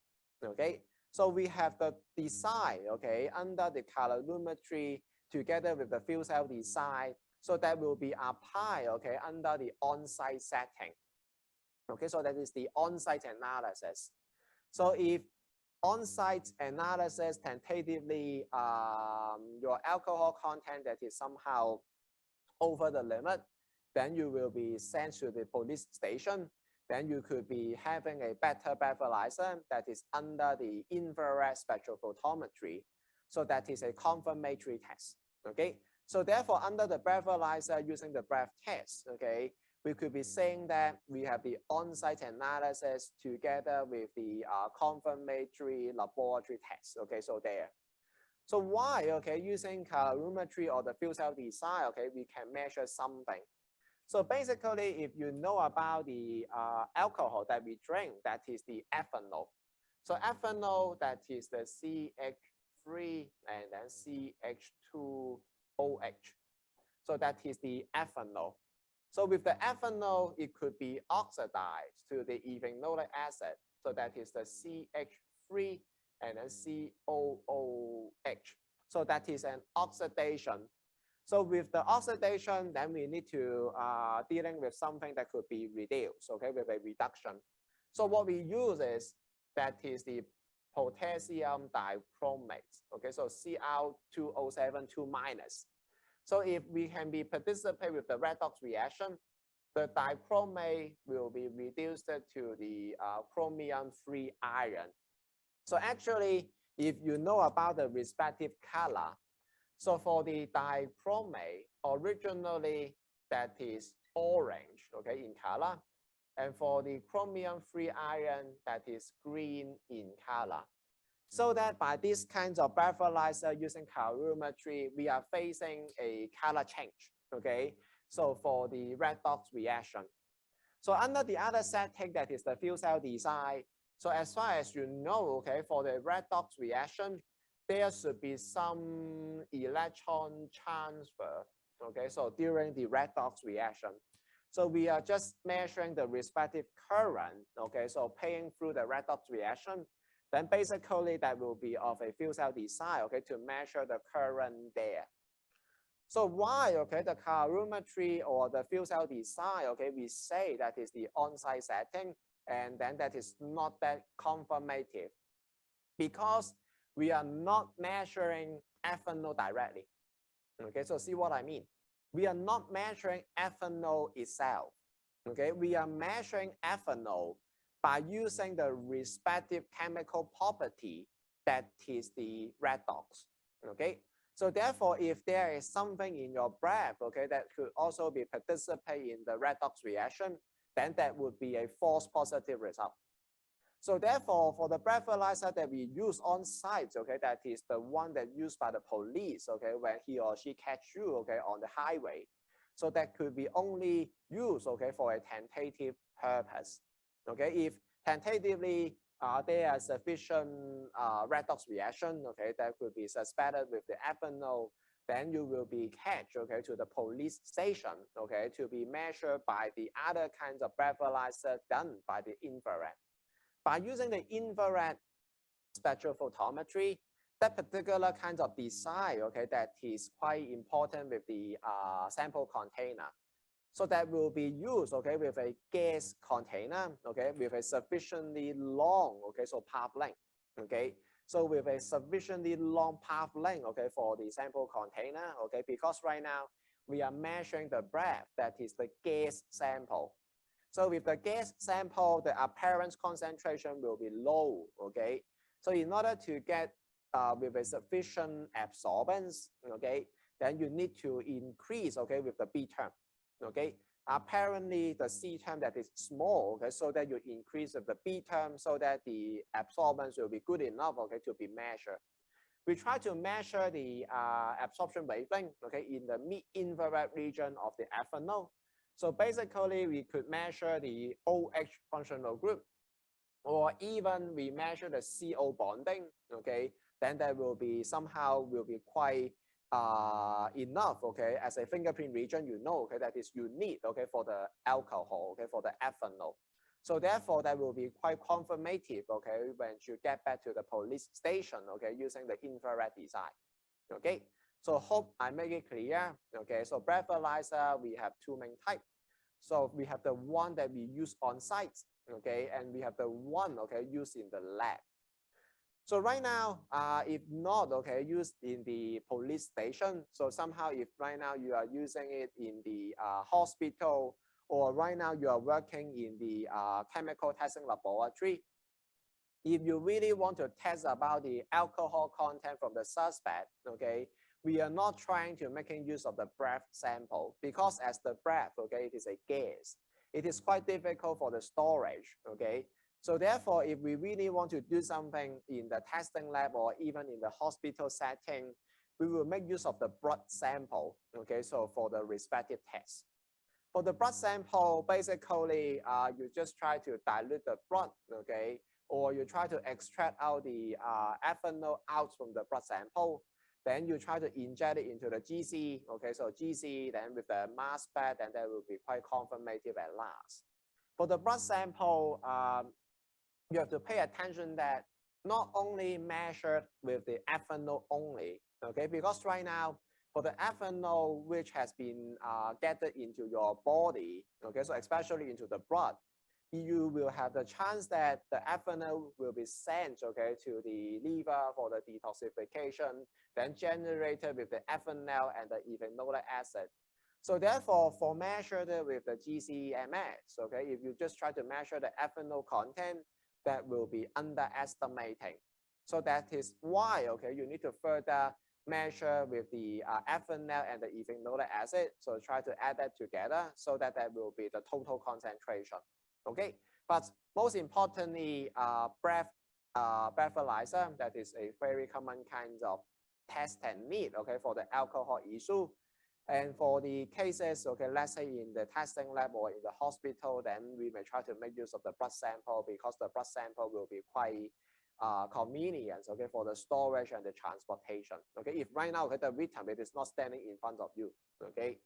okay. So we have the design, okay, under the calorimetry together with the fuel cell design. So that will be applied, okay, under the on-site setting. Okay, so that is the on-site analysis. So if on-site analysis tentatively your alcohol content that is somehow over the limit, then you will be sent to the police station. Then you could be having a better breathalyzer that is under the infrared spectrophotometry. So that is a confirmatory test. Okay. So therefore, under the breathalyzer using the breath test, okay, we could be saying that we have the on-site analysis together with the confirmatory laboratory test. Okay, so there. So why, okay, using calorimetry or the fuel cell design, okay, we can measure something. So basically, if you know about the alcohol that we drink, that is the ethanol. So ethanol, that is the CH3 and then CH2OH. So that is the ethanol. So with the ethanol, it could be oxidized to the ethanolic acid. So that is the CH3 and then COOH. So that is an oxidation. So with the oxidation, then we need to dealing with something that could be reduced, okay, with a reduction. So what we use is that is the potassium dichromate, okay, so Cl2O7 2-. So if we can be participate with the redox reaction, the dichromate will be reduced to the chromium-free iron. So actually, if you know about the respective color, so for the dichromate, originally that is orange, okay, in color. And for the chromium-free iron, that is green in color. So that by these kinds of breathalyzer using calorimetry, we are facing a color change, okay? So for the redox reaction. So under the other setting, that is the fuel cell design. So as far as you know, okay, for the redox reaction, there should be some electron transfer, okay, so during the redox reaction. So we are just measuring the respective current, okay, so paying through the redox reaction. Then basically that will be of a fuel cell design, okay, to measure the current there. So why, okay, the calorimetry or the fuel cell design, okay, we say that is the on-site setting, and then that is not that confirmative, because we are not measuring ethanol directly. Okay, so see what I mean? We are not measuring ethanol itself. Okay, we are measuring ethanol by using the respective chemical property that is the redox. Okay, so therefore, if there is something in your breath, okay, that could also be participate in the redox reaction, then that would be a false positive result. So therefore, for the breathalyzer that we use on site, okay, that is the one that used by the police, okay, when he or she catch you, okay, on the highway. So that could be only used, okay, for a tentative purpose. Okay, if tentatively there are sufficient redox reaction, okay, that could be suspected with the ethanol, then you will be catch, okay, to the police station, okay, to be measured by the other kinds of breathalyzer done by the infrared. By using the infrared spectrophotometry, that particular kind of design, okay, that is quite important with the sample container. So that will be used, okay, with a gas container, okay, with a sufficiently long, okay, so path length, okay. So with a sufficiently long path length, okay, for the sample container, okay, because right now we are measuring the breath, that is the gas sample. So with the gas sample, the apparent concentration will be low, okay. So in order to get with a sufficient absorbance, okay, then you need to increase, okay, with the B term. Okay, apparently the C term that is small, okay, so that you increase the B term so that the absorbance will be good enough, okay, to be measured. We try to measure the absorption wavelength, okay, in the mid-infrared region of the ethanol. So basically, we could measure the OH functional group, or even we measure the CO bonding, okay, then that will be somehow will be quite enough, okay, as a fingerprint region, you know, okay, that is unique, okay, for the alcohol, okay, for the ethanol. So therefore, that will be quite confirmative, okay, when you get back to the police station, okay, using the infrared design, okay. So hope I make it clear, okay. So breathalyzer, we have two main types. So we have the one that we use on site, okay, and we have the one, okay, used in the lab. So right now, if not, okay, used in the police station. So somehow if right now you are using it in the hospital, or right now you are working in the chemical testing laboratory, if you really want to test about the alcohol content from the suspect, okay, we are not trying to making use of the breath sample, because as the breath, okay, it is a gas. It is quite difficult for the storage, okay. So therefore, if we really want to do something in the testing lab or even in the hospital setting, we will make use of the blood sample, okay, so for the respective test. For the blood sample, basically, you just try to dilute the blood, okay, or you try to extract out the ethanol out from the blood sample. Then you try to inject it into the GC, okay, so GC, then with the mass spec, and that will be quite confirmative at last. For the blood sample, you have to pay attention that not only measured with the ethanol only, okay, because right now, for the ethanol which has been gathered into your body, okay, so especially into the blood, you will have the chance that the ethanol will be sent, okay, to the liver for the detoxification, then generated with the ethanol and the ethanolic acid. So therefore, for measured with the GCMS, okay, if you just try to measure the ethanol content, that will be underestimating. So that is why, okay, you need to further measure with the ethanol and the ethanolic acid. So try to add that together so that that will be the total concentration. Okay, but most importantly, breathalyzer, that is a very common kind of test technique, okay, for the alcohol issue. And for the cases, okay, let's say in the testing lab or in the hospital, then we may try to make use of the blood sample, because the blood sample will be quite convenient, okay, for the storage and the transportation. Okay, if right now, okay, the vitamin is not standing in front of you, okay.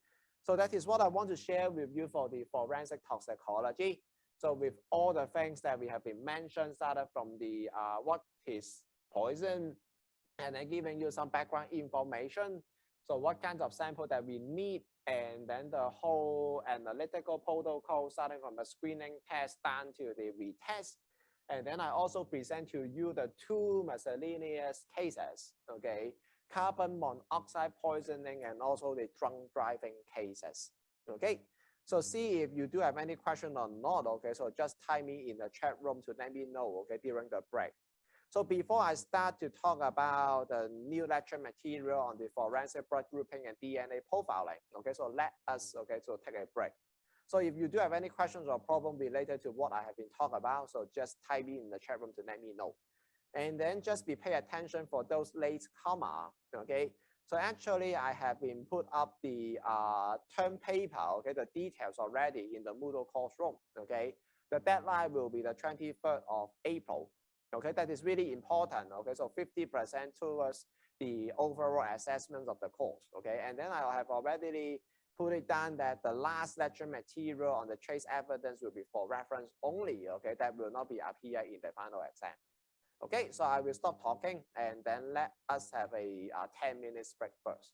So that is what I want to share with you for the forensic toxicology. So with all the things that we have been mentioned, started from the what is poison, and then giving you some background information. So what kinds of sample that we need, and then the whole analytical protocol, starting from the screening test down to the retest. And then I also present to you the two miscellaneous cases, okay? Carbon monoxide poisoning and also the drunk driving cases, okay? So see if you do have any question or not, okay? So just type me in the chat room to let me know, okay, during the break. So before I start to talk about the new lecture material on the forensic blood grouping and DNA profiling, okay, so let us, okay, so take a break. So if you do have any questions or problem related to what I have been talking about, so just type in the chat room to let me know. And then just be pay attention for those late comer, okay? So actually I have been put up the term paper, okay, the details already in the Moodle course room, okay? The deadline will be the 23rd of April. Okay, that is really important. Okay, so 50% towards the overall assessment of the course. Okay, and then I have already put it down that the last lecture material on the trace evidence will be for reference only. Okay, that will not be appear in the final exam. Okay, so I will stop talking and then let us have a 10 minutes break first.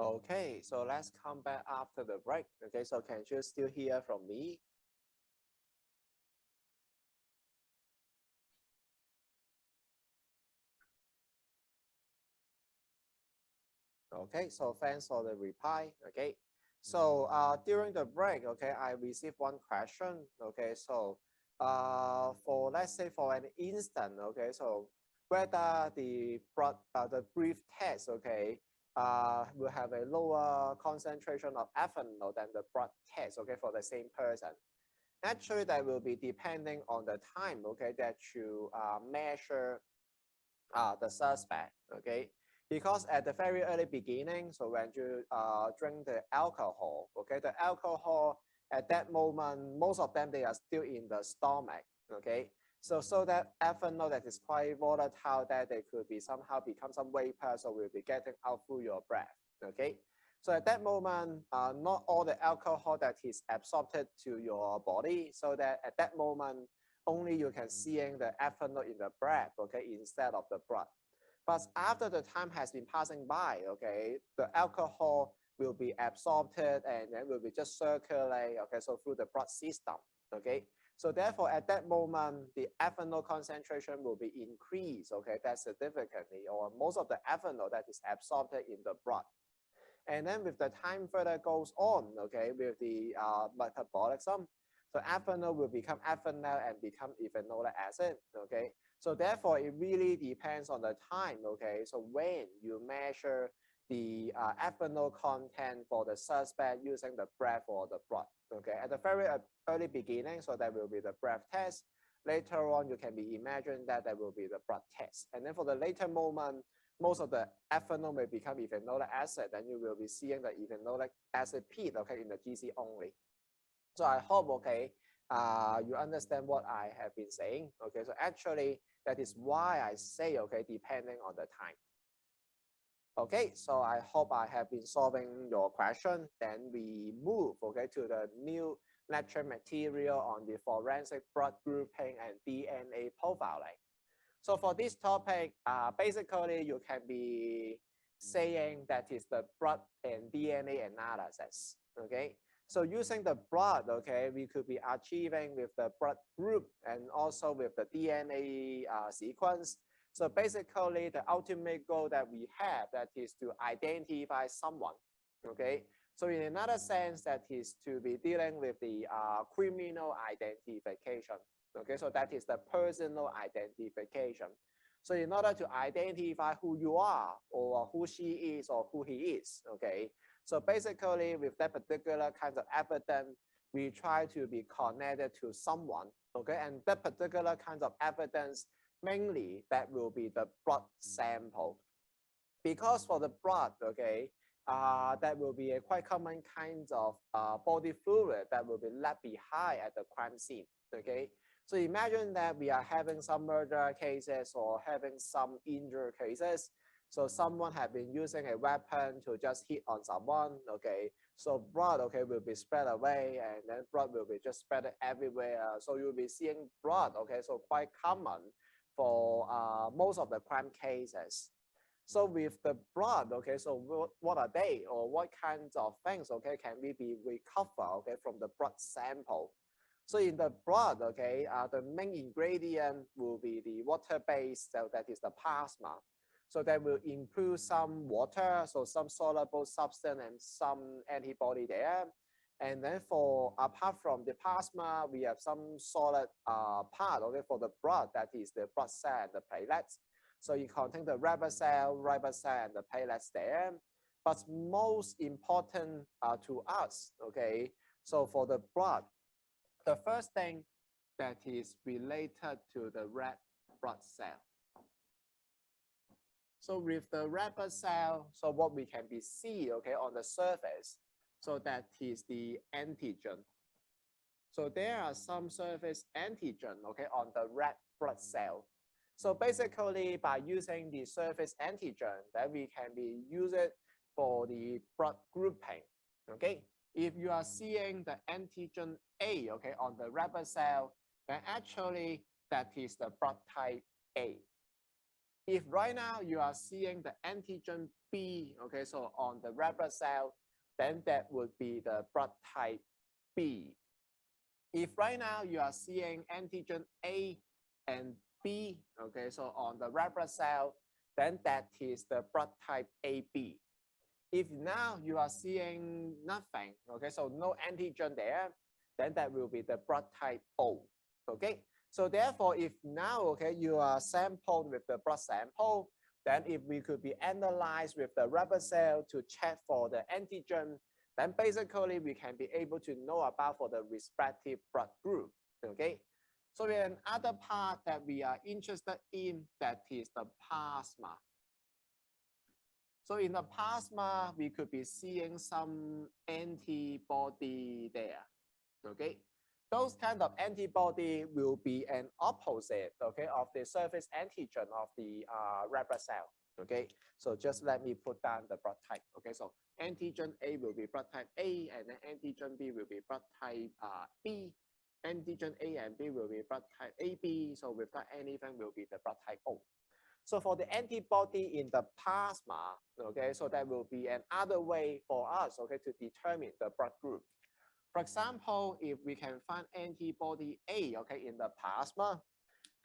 Okay, so let's come back after the break. Okay, so can you still hear from me? Okay, so thanks for the reply. Okay, so during the break, okay, I received one question. Okay, so for let's say for an instant, okay, so whether the brief test, okay, will have a lower concentration of ethanol than the blood test, okay, for the same person. Actually, that will be depending on the time, okay, that you measure the suspect, okay? Because at the very early beginning, so when you drink the alcohol, okay, the alcohol at that moment, most of them, they are still in the stomach, okay? So that ethanol that is quite volatile, that they could be somehow become some vapor, so will be getting out through your breath, okay? So at that moment, not all the alcohol that is absorbed to your body, so that at that moment, only you can seeing the ethanol in the breath, okay, instead of the blood. But after the time has been passing by, okay, the alcohol will be absorbed and then will be just circulate, okay, so through the blood system, okay. So therefore, at that moment, the ethanol concentration will be increased, okay, that's significantly, or most of the ethanol that is absorbed in the blood. And then with the time further goes on, okay, with the metabolism, so ethanol will become ethanol and become ethanolic acid, okay. So therefore, it really depends on the time, okay. So when you measure the ethanol content for the suspect using the breath or the blood, okay. At the very early beginning, so that will be the breath test. Later on, you can be imagined that there will be the blood test. And then for the later moment, most of the ethanol may become ethanolic acid, and you will be seeing the ethanolic acid peak, okay, in the GC only. So I hope, okay, you understand what I have been saying. Okay, so actually that is why I say, okay, depending on the time. Okay, so I hope I have been solving your question. Then we move, okay, to the new lecture material on the forensic blood grouping and DNA profiling. So for this topic, basically you can be saying that is the blood and DNA analysis, okay? So using the blood, okay, we could be achieving with the blood group and also with the DNA sequence. So basically the ultimate goal that we have, that is to identify someone, okay? So in another sense, that is to be dealing with the criminal identification. Okay, so that is the personal identification. So in order to identify who you are or who she is or who he is, okay. So basically with that particular kind of evidence, we try to be connected to someone, okay. And that particular kind of evidence, mainly that will be the blood sample. Because for the blood, okay, that will be a quite common kind of body fluid that will be left behind at the crime scene, okay. So imagine that we are having some murder cases or having some injury cases. So someone have been using a weapon to just hit on someone, okay. So blood, okay, will be spread away, and then blood will be just spread everywhere. So you'll be seeing blood, okay. So quite common for most of the crime cases. So with the blood, okay, so what are they, or what kinds of things, okay, can we be recovered, okay, from the blood sample? So in the blood, okay, the main ingredient will be the water-based, so that is the plasma. So that will include some water, so some soluble substance and some antibody there. And then for apart from the plasma, we have some solid part, okay, for the blood, that is the blood cell and the platelets. So it contains the red blood cell, and the platelets there. But most important to us, okay, so for the blood, the first thing that is related to the red blood cell. So with the red blood cell, so what we can be see, okay, on the surface, so that is the antigen. So there are some surface antigen, okay, on the red blood cell. So basically, by using the surface antigen, that we can be use it for the blood grouping, okay. If you are seeing the antigen A, okay, on the red blood cell, then actually that is the blood type A. if right now you are seeing the antigen B, okay, so on the red blood cell, then that would be the blood type B. If right now you are seeing antigen A and B, okay, so on the red blood cell, then that is the blood type AB. If now you are seeing nothing, okay, so no antigen there, then that will be the blood type O, okay? So therefore, if now, okay, you are sampled with the blood sample, then if we could be analyzed with the red blood cell to check for the antigen, then basically we can be able to know about for the respective blood group, okay? So another part that we are interested in, that is the plasma. So in the plasma, we could be seeing some antibody there, okay? Those kind of antibody will be an opposite, okay, of the surface antigen of the red blood cell, okay? So just let me put down the blood type, okay? So antigen A will be blood type A, and then antigen B will be blood type B. Antigen A and B will be blood type AB, so without anything will be the blood type O. So for the antibody in the plasma, okay, so that will be another way for us, okay, to determine the blood group. For example, if we can find antibody A, okay, in the plasma,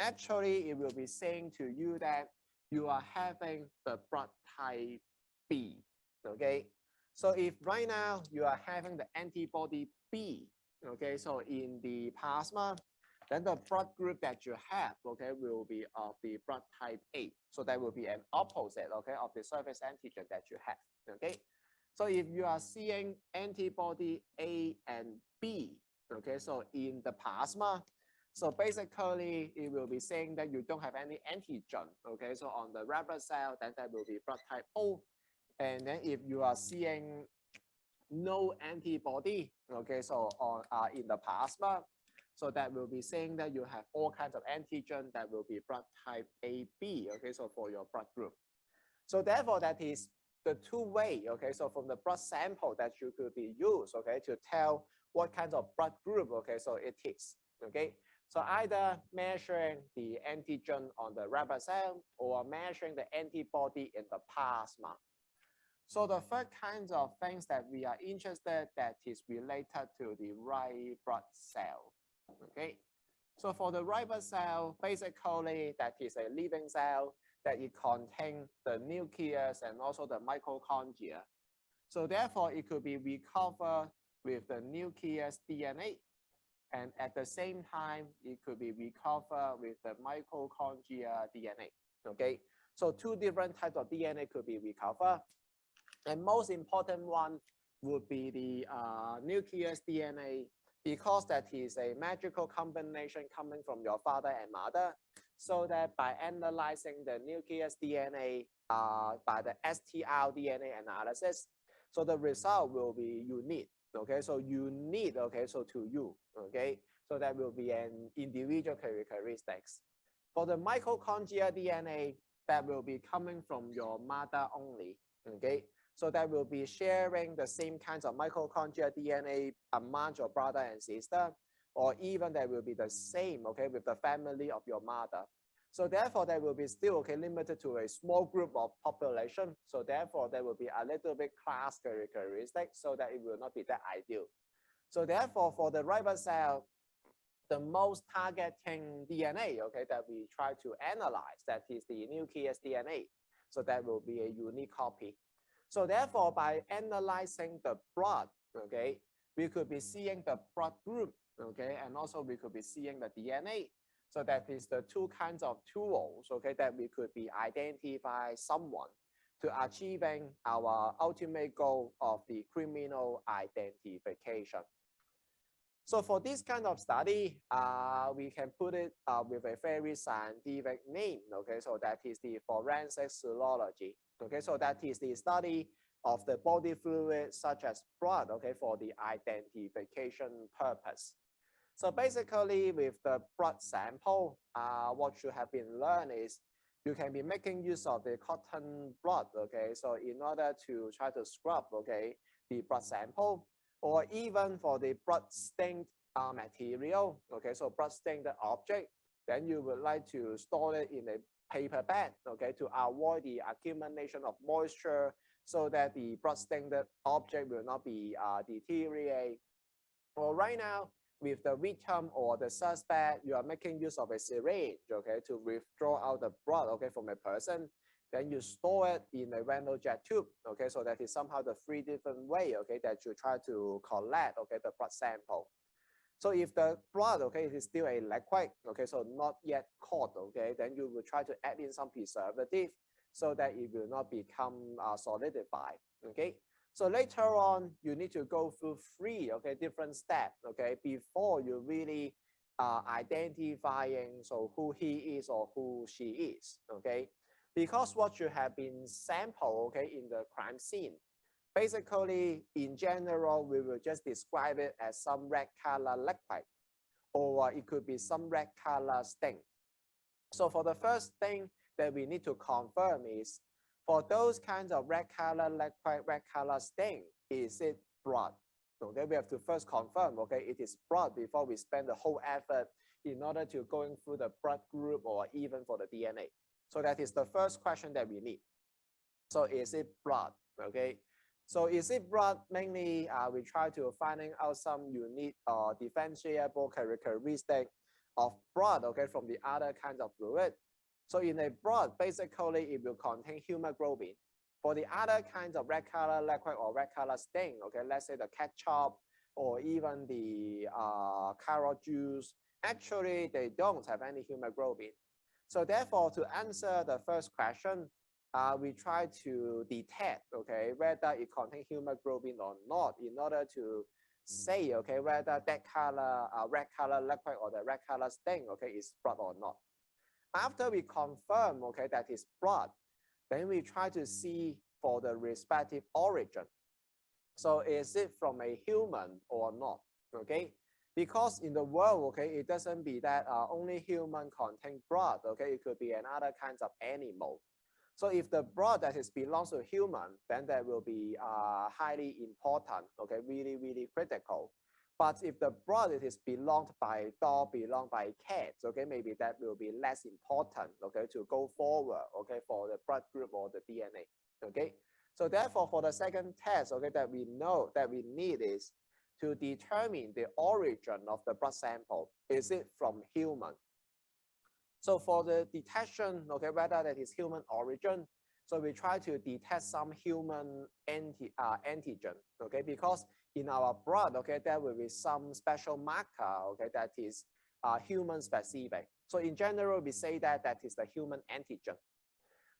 actually it will be saying to you that you are having the blood type B, okay? So if right now you are having the antibody B, okay, so in the plasma, then the blood group that you have, okay, will be of the blood type A. So that will be an opposite, okay, of the surface antigen that you have, okay? So if you are seeing antibody A and B, okay, so in the plasma, so basically it will be saying that you don't have any antigen, okay, so on the red blood cell, then that will be blood type O. And then if you are seeing no antibody, okay, so on in the plasma, so that will be saying that you have all kinds of antigen that will be blood type AB, okay, so for your blood group. So therefore, that is the two way, okay, so from the blood sample that you could be used, okay, to tell what kind of blood group, okay, so it is, okay. So either measuring the antigen on the red blood cell or measuring the antibody in the plasma. So the third kinds of things that we are interested that is related to the white blood cell. Okay, so for the white blood cell, basically that is a living cell that it contains the nucleus and also the mitochondria. So therefore, it could be recovered with the nucleus DNA, and at the same time, it could be recovered with the mitochondria DNA. Okay, so two different types of DNA could be recovered, and most important one would be the nucleus DNA, because that is a magical combination coming from your father and mother. So that by analyzing the nucleus DNA by the STR-DNA analysis, so the result will be unique. Okay, so unique. Okay, so to you. Okay, so that will be an individual characteristics. For the mitochondria DNA, that will be coming from your mother only. Okay. So that will be sharing the same kinds of mitochondria DNA among your brother and sister, or even that will be the same, okay, with the family of your mother. So therefore, that will be still, okay, limited to a small group of population. So therefore, there will be a little bit class characteristic, so that it will not be that ideal. So therefore, for the white blood cell, the most targeting DNA, okay, that we try to analyze, that is the nucleus DNA. So that will be a unique copy. So therefore, by analyzing the blood, okay, we could be seeing the blood group, okay, and also we could be seeing the DNA. So that is the two kinds of tools, okay, that we could be identify someone to achieving our ultimate goal of the criminal identification. So for this kind of study, we can put it with a very scientific name, okay, so that is the forensic serology. Okay, so that is the study of the body fluid such as blood, okay, for the identification purpose. So basically with the blood sample, what should have been learned is you can be making use of the cotton blood, okay, so in order to try to scrub, okay, the blood sample, or even for the blood stained material, okay, so blood stained object, then you would like to store it in a paper bag, okay, to avoid the accumulation of moisture so that the blood stained object will not be deteriorate. Well, right now, with the victim or the suspect, you are making use of a syringe, okay, to withdraw out the blood, okay, from a person. Then you store it in a renal jet tube, okay, so that is somehow the three different way, okay, that you try to collect, okay, the blood sample. So if the blood, okay, it is still a liquid, okay, so not yet caught, okay, then you will try to add in some preservative so that it will not become solidified, okay. So later on, you need to go through three, okay, different steps, okay, before you really identifying so who he is or who she is, okay. Because what you have been sampled, okay, in the crime scene, basically, in general, we will just describe it as some red color liquid, or it could be some red color stain. So for the first thing that we need to confirm is, for those kinds of red color liquid, red color stain, is it blood? Okay, we have to first confirm, okay, it is blood before we spend the whole effort in order to going through the blood group or even for the DNA. So that is the first question that we need. So is it blood? Okay. So is it blood? Mainly, we try to finding out some unique or differentiable characteristic of blood, okay, from the other kinds of fluid. So in a blood, basically, it will contain hemoglobin. For the other kinds of red color liquid or red color stain, okay, let's say the ketchup or even the carrot juice, actually, they don't have any hemoglobin. So therefore, to answer the first question, we try to detect, okay, whether it contains hemoglobin or not in order to say, okay, whether that color, red color liquid or the red color stain, okay, is blood or not. After we confirm, okay, that is blood, then we try to see for the respective origin. So is it from a human or not, okay? Because in the world, okay, it doesn't be that only human contain blood, okay? It could be another kinds of animal. So if the blood that is belongs to human, then that will be highly important, okay, really, really critical. But if the blood it is belonged by dog, belonged by cats, okay, maybe that will be less important, okay, to go forward, okay, for the blood group or the DNA, okay. So therefore, for the second test, okay, that we know that we need is to determine the origin of the blood sample. Is it from human? So for the detection, okay, whether that is human origin, so we try to detect some human antigen, okay, because in our blood, okay, there will be some special marker, okay, that is human specific. So in general, we say that that is the human antigen.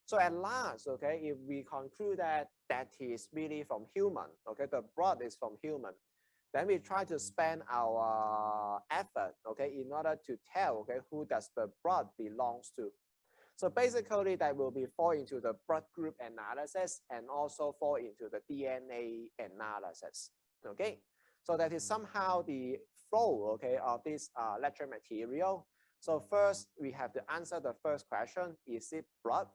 So at last, okay, if we conclude that that is really from human, okay, the blood is from human, then we try to spend our effort, okay, in order to tell, okay, who does the blood belongs to. So basically, that will be fall into the blood group analysis and also fall into the DNA analysis, okay. So that is somehow the flow, okay, of this lecture material. So first, we have to answer the first question: is it blood?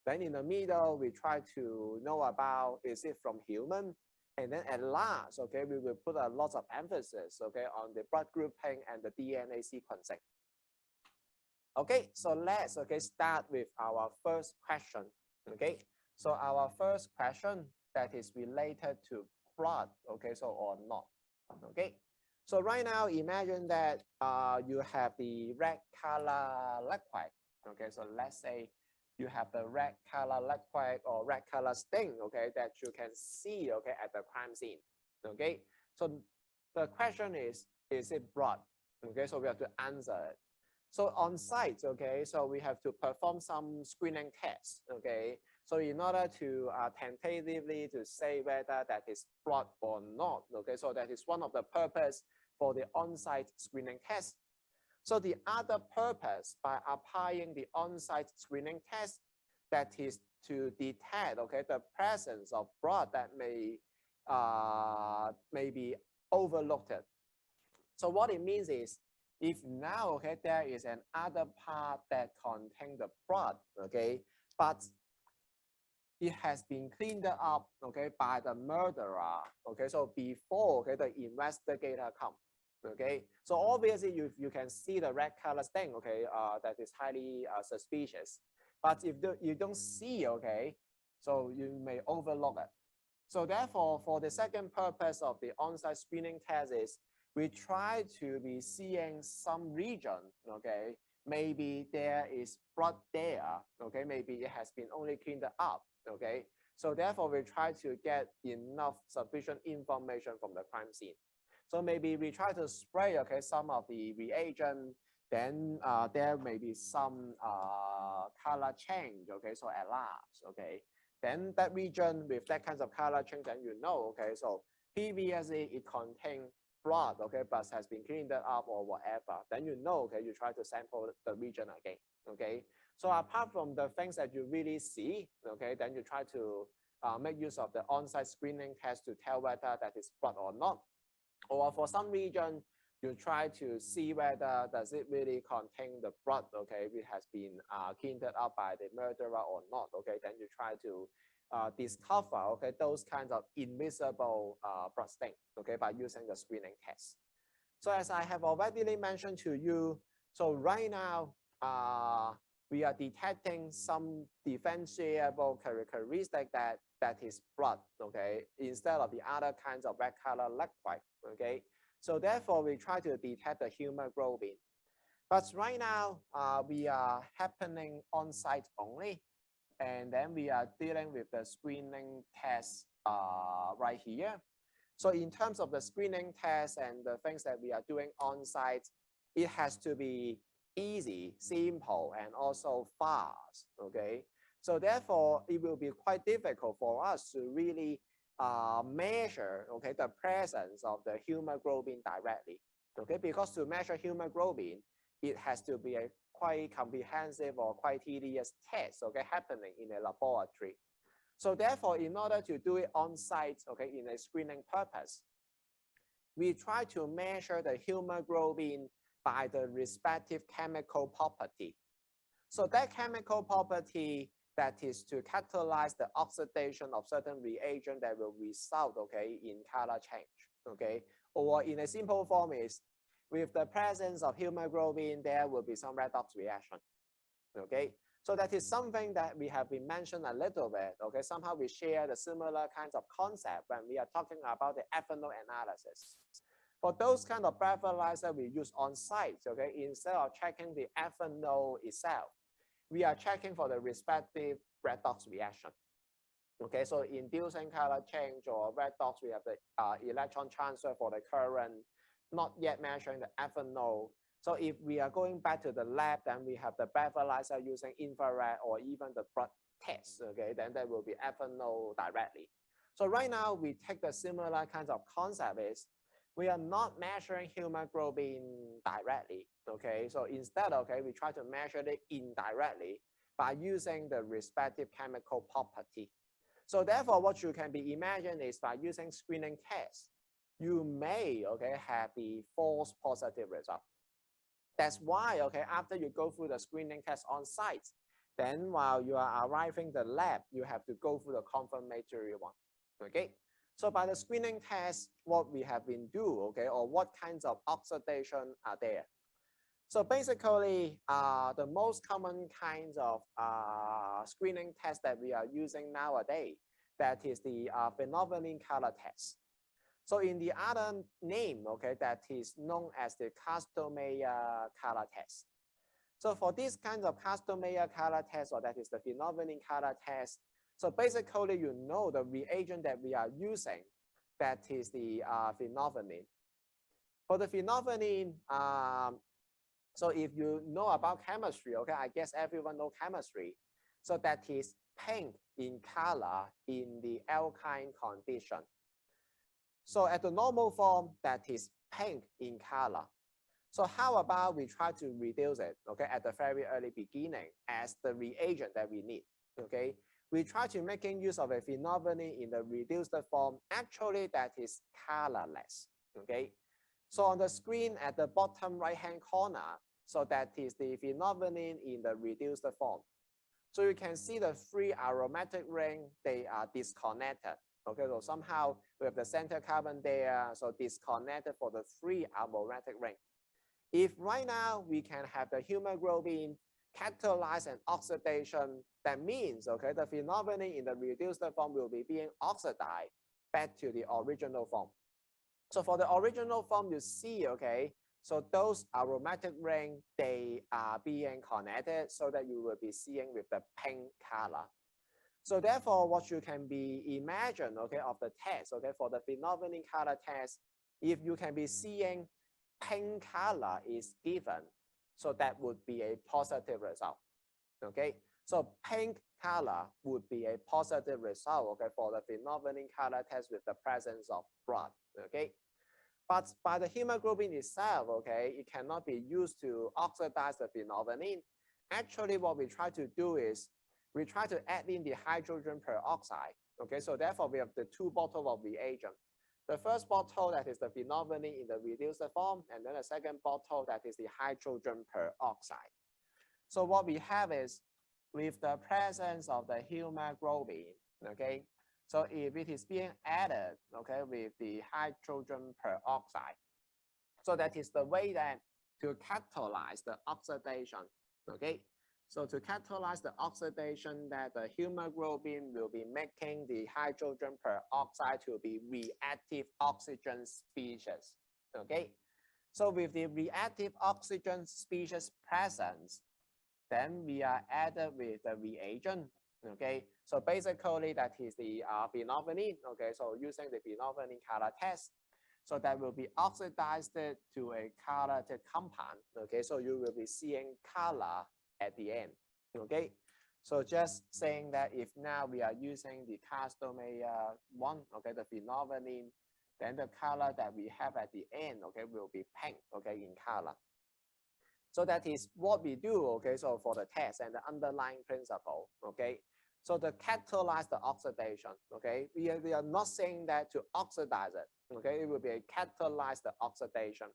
Then in the middle, we try to know about is it from human? And then at last, okay, we will put a lot of emphasis, okay, on the blood grouping and the DNA sequencing. Okay, so let's, okay, start with our first question, okay. So our first question that is related to blood, okay, so or not, okay. So right now, imagine that you have the red color liquid, okay. So let's say you have the red color liquid or red color stain, okay, that you can see, okay, at the crime scene, okay. So the question is it blood? Okay, so we have to answer it. So on site, okay, so we have to perform some screening tests, okay. So in order to tentatively to say whether that is blood or not, okay, so that is one of the purpose for the on-site screening test. So the other purpose by applying the on-site screening test, that is to detect, okay, the presence of blood that may be overlooked. So what it means is, if now, okay, there is an other part that contains the blood, okay, but it has been cleaned up, okay, by the murderer, okay, so before, okay, the investigator come, okay, so obviously you can see the red color stain, okay, that is highly suspicious. But if you don't see, okay, so you may overlook it. So therefore, for the second purpose of the on-site screening test is we try to be seeing some region, okay, maybe there is blood there, okay, maybe it has been only cleaned up, okay. So therefore, we try to get enough sufficient information from the crime scene. So maybe we try to spray, okay, some of the reagent, then there may be some color change, okay, so at last, okay. Then that region with that kinds of color change, then you know, okay, so previously it contained blood, okay, but has been cleaned up or whatever. Then you know, okay, you try to sample the region again, okay. So apart from the things that you really see, okay, then you try to make use of the on-site screening test to tell whether that is blood or not. Or for some region, you try to see whether does it really contain the blood, okay, which has been cleaned up by the murderer or not, okay. Then you try to discover, okay, those kinds of invisible blood stain, okay, by using the screening test. So as I have already mentioned to you, so right now we are detecting some differentiable characteristic that is blood, okay, instead of the other kinds of red color liquid, okay. So therefore, we try to detect the hemoglobin. But right now, we are happening on site only, and then we are dealing with the screening test right here. So in terms of the screening test and the things that we are doing on site, it has to be easy, simple, and also fast, okay? So therefore, it will be quite difficult for us to really measure, okay, the presence of the hemoglobin directly, okay? Because to measure hemoglobin, it has to be a quite comprehensive or quite tedious test, okay, happening in a laboratory. So therefore, in order to do it on site, okay, in a screening purpose, we try to measure the hemoglobin by the respective chemical property. So that chemical property that is to catalyze the oxidation of certain reagent that will result, okay, in color change, okay? Or in a simple form is, with the presence of hemoglobin, there will be some redox reaction, okay? So that is something that we have been mentioned a little bit, okay? Somehow we share the similar kinds of concept when we are talking about the ethanol analysis. For those kind of breathalyzer we use on site, okay, instead of checking the ethanol itself, we are checking for the respective redox reaction. Okay, so inducing color change or redox, we have the electron transfer for the current, not yet measuring the ethanol. So if we are going back to the lab, then we have the breathalyzer using infrared or even the blood test, okay, then there will be ethanol directly. So right now we take the similar kinds of concept is, we are not measuring hemoglobin directly, okay? So instead, okay, we try to measure it indirectly by using the respective chemical property. So therefore, what you can be imagined is by using screening tests, you may, okay, have the false positive result. That's why, okay, after you go through the screening test on site, then while you are arriving the lab, you have to go through the confirmatory one, okay? So by the screening test, what we have been doing, okay, or what kinds of oxidation are there? So basically, the most common kinds of screening tests that we are using nowadays, that is the phenolphthalein color test. So in the other name, okay, that is known as the Kastle-Meyer color test. So for this kind of Kastle-Meyer color test, or that is the phenolphthalein color test, so basically, you know the reagent that we are using, that is the phenolphthalein. For the phenolphthalein, so if you know about chemistry, okay, I guess everyone knows chemistry. So that is pink in color in the alkyne condition. So at the normal form, that is pink in color. So how about we try to reduce it, okay, at the very early beginning as the reagent that we need, okay? We try to making use of a phenolphthalein in the reduced form. Actually, that is colorless, okay? So on the screen at the bottom right-hand corner, so that is the phenolphthalein in the reduced form. So you can see the three aromatic ring, they are disconnected. Okay, so somehow we have the center carbon there, so disconnected for the three aromatic ring. If right now we can have the hemoglobin catalyze an oxidation, that means, okay, the phenolphthalein in the reduced form will be being oxidized back to the original form. So for the original form, you see, okay, so those aromatic ring, they are being connected so that you will be seeing with the pink color. So therefore, what you can be imagine, okay, of the test, okay, for the phenolphthalein color test, if you can be seeing pink color is given, so that would be a positive result, okay? So pink color would be a positive result, okay, for the phenolphthalein color test with the presence of blood, okay? But by the hemoglobin itself, okay, it cannot be used to oxidize the phenolphthalein. Actually, what we try to do is we try to add in the hydrogen peroxide, okay? So therefore, we have the two bottles of reagent. The first bottle, that is the phenolphthalein in the reduced form, and then the second bottle, that is the hydrogen peroxide. So what we have is, with the presence of the hemoglobin, okay, so if it is being added, okay, with the hydrogen peroxide, so that is the way that to catalyze the oxidation, okay. So to catalyze the oxidation, that the hemoglobin will be making the hydrogen peroxide to be reactive oxygen species, okay. So with the reactive oxygen species presence, then we are added with the reagent, okay. So basically that is the phenolphthalein, okay. So using the phenolphthalein color test, so that will be oxidized to a colored compound, okay. So you will be seeing color at the end, okay. So just saying that if now we are using the Castlemaire 1, okay, the phenolphthalein, then the color that we have at the end, okay, will be pink, okay, in color. So that is what we do, okay, so for the test and the underlying principle, okay. So to catalyze the oxidation, okay, we are not saying that to oxidize it, okay, it will be a catalyze the oxidation.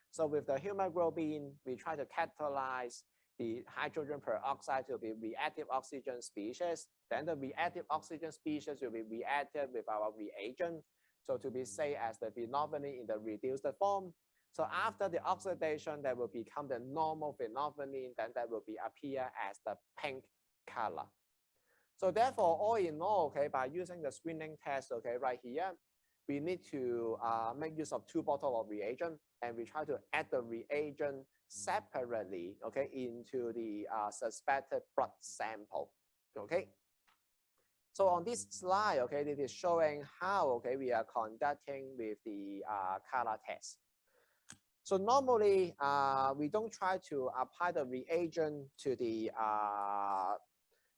So with the hemoglobin, we try to catalyze the hydrogen peroxide to be reactive oxygen species. Then the reactive oxygen species will be reacted with our reagent. So to be say as the phenolphthalein in the reduced form. So after the oxidation, that will become the normal phenolphthalein, then that will be appear as the pink color. So therefore, all in all, okay, by using the screening test, okay, right here, we need to make use of two bottles of reagent, and we try to add the reagent separately, okay, into the suspected blood sample, okay. So on this slide, okay, it is showing how, okay, we are conducting with the color test. So normally, we don't try to apply the reagent to the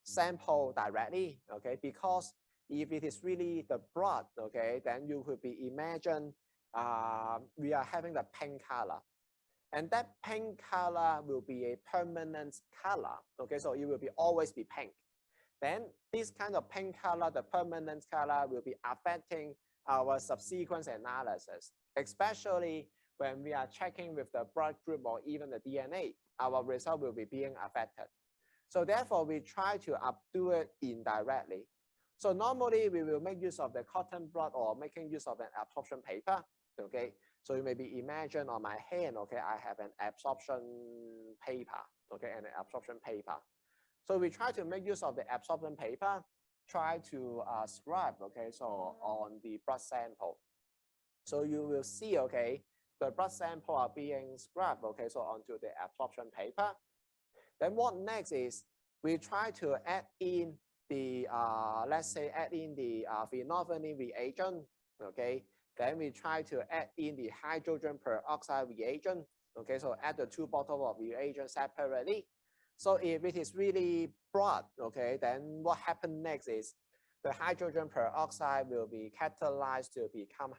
sample directly, okay, because if it is really the blood, okay, then you could be imagine we are having the pink color. And that pink color will be a permanent color, okay, so it will be always be pink. Then this kind of pink color, the permanent color, will be affecting our subsequent analysis, especially when we are checking with the blood group or even the DNA, our result will be being affected. So therefore, we try to do it indirectly. So normally, we will make use of the cotton blood or making use of an absorption paper, okay? So you maybe imagine on my hand, okay, I have an absorption paper, okay, and an absorption paper. So we try to make use of the absorption paper, try to scribe, okay, so on the blood sample. So you will see, okay, the blood sample are being scribed, okay, so onto the absorption paper. Then what next is we try to add in the, let's say, add in the phenolphthalein reagent, okay. Then we try to add in the hydrogen peroxide reagent, okay. So add the two bottles of reagent separately. So if it is really broad, okay, then what happens next is the hydrogen peroxide will be catalyzed to become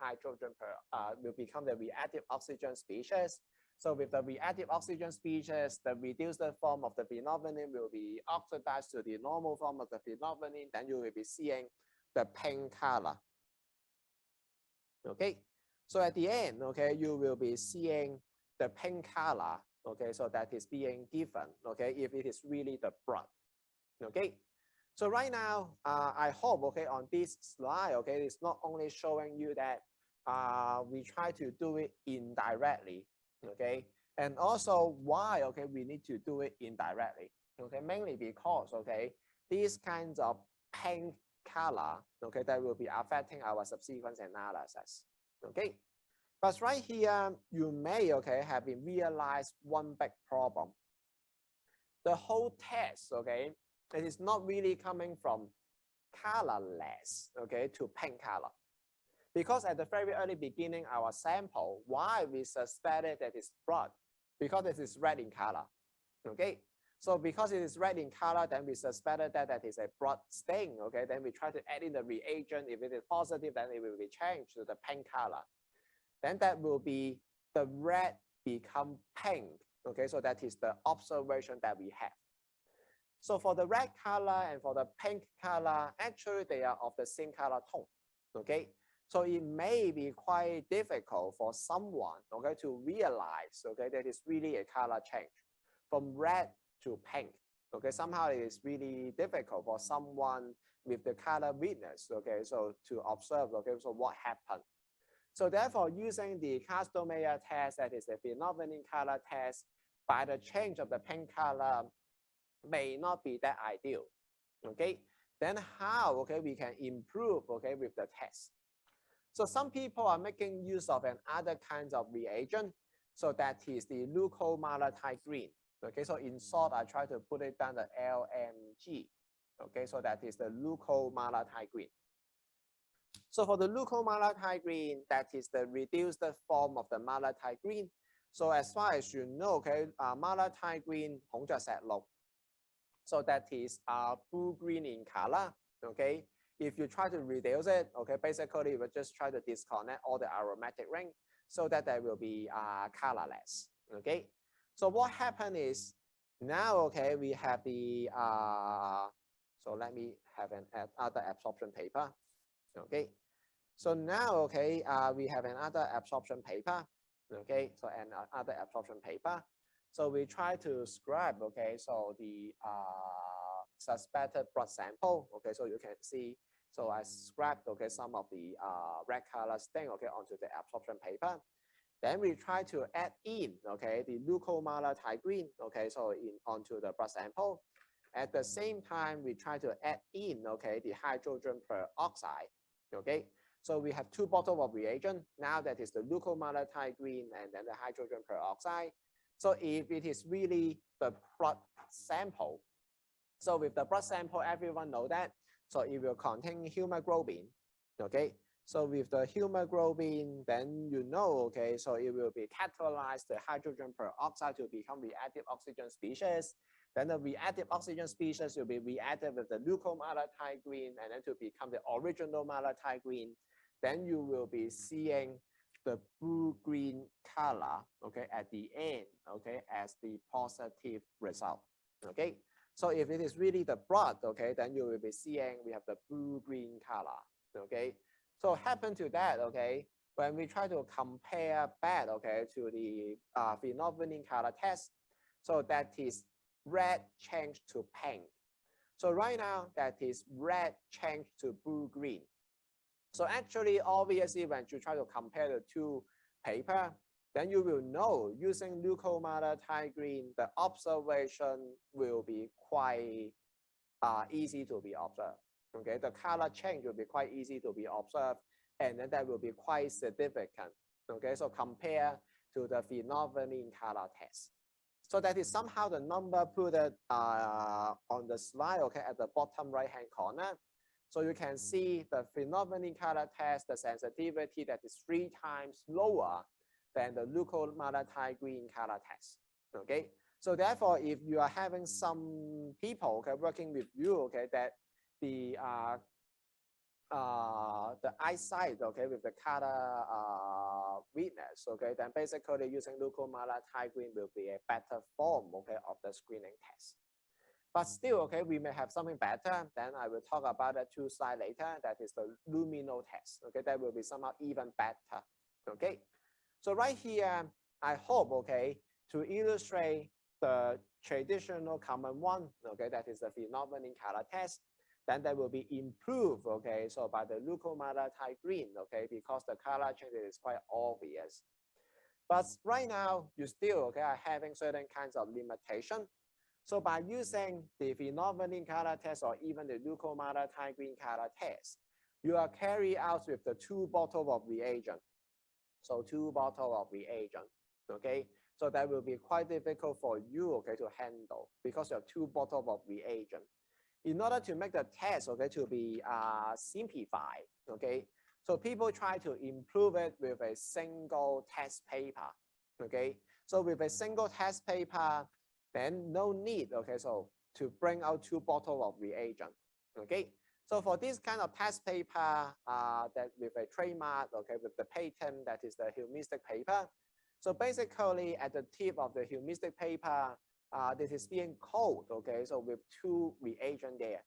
will become the reactive oxygen species. So with the reactive oxygen species, the reduced form of the phenolphthalein will be oxidized to the normal form of the phenolphthalein. Then you will be seeing the pink color. Okay, so at the end, okay, you will be seeing the pink color. Okay, so that is being given. Okay, if it is really the blood. Okay. So right now, I hope, okay, on this slide, okay, it's not only showing you that we try to do it indirectly, okay, and also why, okay, we need to do it indirectly. okay, mainly because, okay, these kinds of pink color, okay, that will be affecting our subsequent analysis, okay. But right here, you may, okay, have been realized one big problem. The whole test, okay, it is not really coming from colorless, okay, to pink color. Because at the very early beginning, our sample, why we suspected that it's blood? Because it is red in color, okay? So because it is red in color, then we suspected that that is a blood stain, okay? Then we try to add in the reagent. If it is positive, then it will be changed to the pink color. Then that will be the red become pink, okay? So that is the observation that we have. So for the red color and for the pink color, actually they are of the same color tone, okay? So it may be quite difficult for someone, okay, to realize, okay, that is really a color change from red to pink, okay? Somehow it is really difficult for someone with the color weakness, okay, so to observe, okay, so what happened. So therefore, using the Castlemeyer test, that is the phenolphthalein color test, by the change of the pink color may not be that ideal, okay? Then how, okay, we can improve, okay, with the test. So some people are making use of other kinds of reagent. So that is the leucomallatite green. Okay, so in short, I try to put it down the LMG. Okay, so that is the leucomallatite green. So for the leucomallatite green, that is the reduced form of the mallatite green. So as far as you know, okay, mallatite green 孔雀石綠. So that is blue green in color. Okay. If you try to reduce it, okay, basically you will just try to disconnect all the aromatic ring so that they will be colorless. Okay. So what happened is now, okay, we have the so let me have another absorption paper. Okay. So now, okay, we have another absorption paper. Okay. So another absorption paper. So we try to scribe, okay, so the suspected blood sample, okay, so you can see, so I scribed, okay, some of the red color stain, okay, onto the absorption paper. Then we try to add in, okay, the leucomallatite green, okay, so onto the blood sample. At the same time, we try to add in, okay, the hydrogen peroxide, okay. So we have two bottles of reagent. Now that is the leucomallatite green and then the hydrogen peroxide. So if it is really the blood sample, so with the blood sample, everyone know that. So it will contain hemoglobin, okay? So with the hemoglobin, then you know, okay, so it will be catalyzed the hydrogen peroxide to become reactive oxygen species. Then the reactive oxygen species will be reacted with the leucomallatite green and then to become the original mallatite green. Then you will be seeing the blue-green color, okay, at the end, okay, as the positive result, okay. So if it is really the blood, okay, then you will be seeing we have the blue-green color, okay. So happen to that, okay, when we try to compare that, okay, to the phenolphthalein color test, so that is red changed to pink. So right now that is red changed to blue-green. So actually, obviously, when you try to compare the two paper, then you will know using leucomallatite green, the observation will be quite easy to be observed. Okay, the color change will be quite easy to be observed, and then that will be quite significant. Okay, so compare to the phenolphthalein color test. So that is somehow the number put it on the slide. Okay, at the bottom right hand corner. So you can see the phenolphthalein color test, the sensitivity that is 3 times lower than the leucomallatite green color test. Okay. So therefore, if you are having some people, okay, working with you, okay, that the eyesight, okay, with the color weakness, okay, then basically using leucomallatite green will be a better form, okay, of the screening test. But still, okay, we may have something better. Then I will talk about that 2 slides later. That is the lumino test. Okay, that will be somehow even better. Okay, so right here, I hope, okay, to illustrate the traditional common one. Okay, that is the phenolphthalein color test. Then that will be improved. Okay, so by the leucomallatite green. Okay, because the color change is quite obvious. But right now, you still, okay, are having certain kinds of limitation. So by using the phenolphthalein color test or even the leukomallothionein green color test, you are carried out with the 2 bottles of reagent. So 2 bottles of reagent, okay? So that will be quite difficult for you, okay, to handle because you have 2 bottles of reagent. In order to make the test, okay, to be simplified, okay, so people try to improve it with a single test paper, okay. So with a single test paper, then no need, okay, so to bring out 2 bottles of reagent, okay. So for this kind of test paper, that with a trademark, okay, with the patent that is the Humistic paper. So basically, at the tip of the Humistic paper, this is being cold, okay, so with 2 reagents there.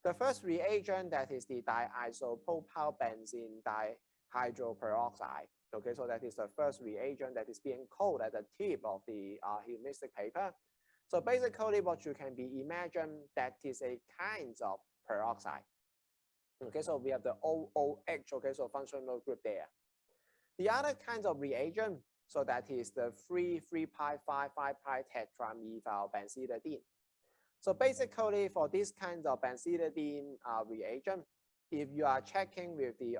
The first reagent that is the diisopropylbenzene dihydroperoxide, okay, so that is the first reagent that is being cold at the tip of the Humistic paper. So basically, what you can be imagined that is a kind of peroxide. Okay, so we have the OOH, okay, so functional group there. The other kinds of reagent, so that is the 3,3-pi-5,5-pi-tetramethylbenzidine. So basically, for this kind of benzidine reagent, if you are checking with the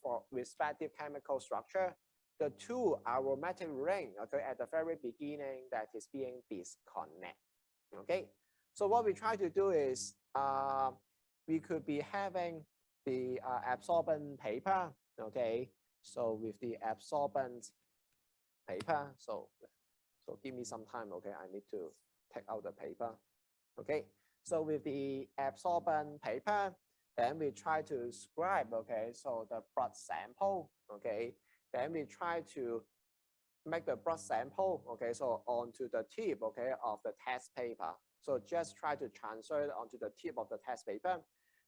for respective chemical structure, the 2 aromatic ring, okay, at the very beginning that is being disconnect. Okay, so what we try to do is we could be having the absorbent paper, okay. So with the absorbent paper, so give me some time, okay. I need to take out the paper. Okay, so with the absorbent paper, then we try to scribe, okay, so the blood sample, okay, then we try to make the blood sample, okay, so onto the tip, okay, of the test paper. So just try to transfer it onto the tip of the test paper.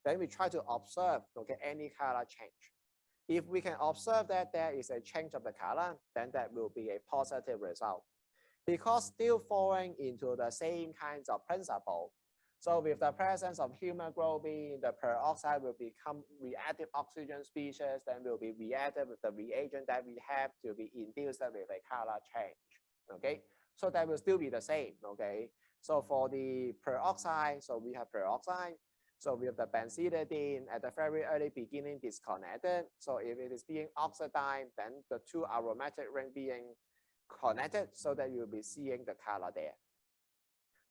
Then we try to observe, okay, any color change. If we can observe that there is a change of the color, then that will be a positive result. Because still falling into the same kinds of principle. So with the presence of hemoglobin, the peroxide will become reactive oxygen species, then will be reacted with the reagent that we have to be induced with a color change. Okay, so that will still be the same. Okay, so for the peroxide, so we have peroxide. So we have the benzidine at the very early beginning disconnected. So if it is being oxidized, then the 2 aromatic ring being connected, so that you'll be seeing the color there.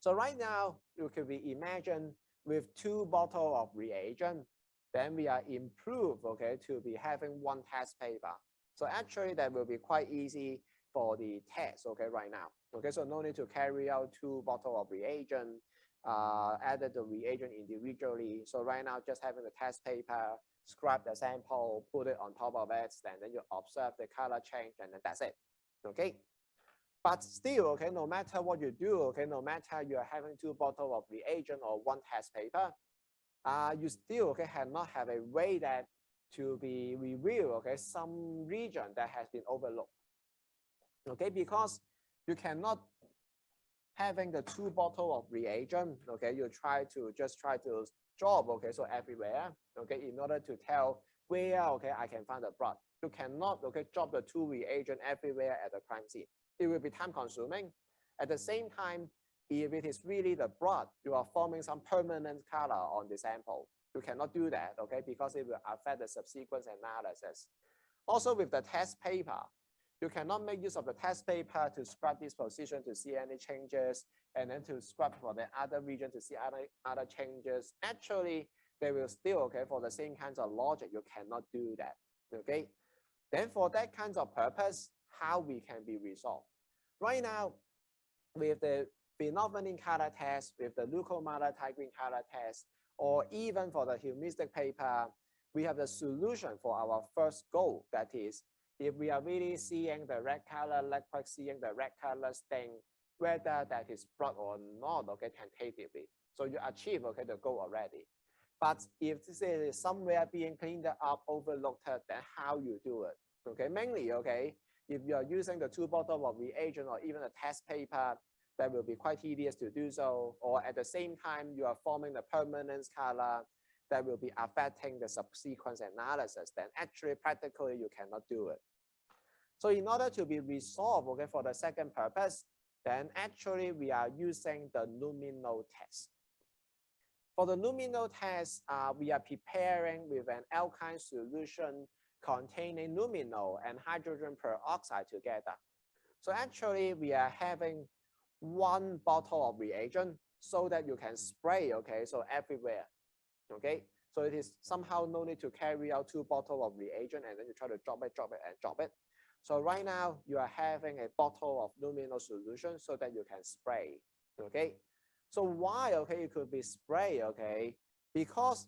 So right now, you can be imagine with 2 bottles of reagent, then we are improved, okay, to be having 1 test paper. So actually that will be quite easy for the test, okay, right now. Okay, so no need to carry out 2 bottles of reagent, added the reagent individually. So right now, just having the test paper, scribe the sample, put it on top of it, and then you observe the color change, and then that's it. Okay, but still, okay, no matter what you do, okay, no matter you are having 2 bottles of reagent or 1 test paper, you still, okay, cannot have a way that to be reveal, okay, some region that has been overlooked. Okay, because you cannot having the 2 bottles of reagent, okay, you try to drop, okay, so everywhere, okay, in order to tell where, okay, I can find the blood. You cannot, okay, drop the 2 reagent everywhere at the crime scene. It will be time consuming. At the same time, if it is really the blood, you are forming some permanent color on the sample. You cannot do that, okay, because it will affect the subsequent analysis. Also with the test paper, you cannot make use of the test paper to scrub this position to see any changes, and then to scrub for the other region to see other changes. Actually, they will still, okay, for the same kinds of logic, you cannot do that, okay? Then for that kinds of purpose, how we can be resolved? Right now, with the phenolphthalein color test, with the leukomallothionein color test, or even for the Humistic paper, we have the solution for our first goal. That is, if we are really seeing the red color liquid, seeing the red color stain, whether that is blood or not, okay, tentatively. So you achieve, okay, the goal already. But if this is somewhere being cleaned up, overlooked, then how you do it? Okay, mainly, okay, if you are using the 2 bottles of reagent or even a test paper, that will be quite tedious to do so. Or at the same time, you are forming the permanent color that will be affecting the subsequent analysis, then actually practically you cannot do it. So in order to be resolved, okay, for the second purpose, then actually we are using the luminol test. For the luminol test, we are preparing with an alkyne solution containing luminol and hydrogen peroxide together. So actually we are having one bottle of reagent so that you can spray, okay, so everywhere, okay? So it is somehow no need to carry out 2 bottles of reagent and then you try to drop it, and drop it. So right now you are having a bottle of luminol solution so that you can spray, okay? So why, okay, it could be spray, okay? Because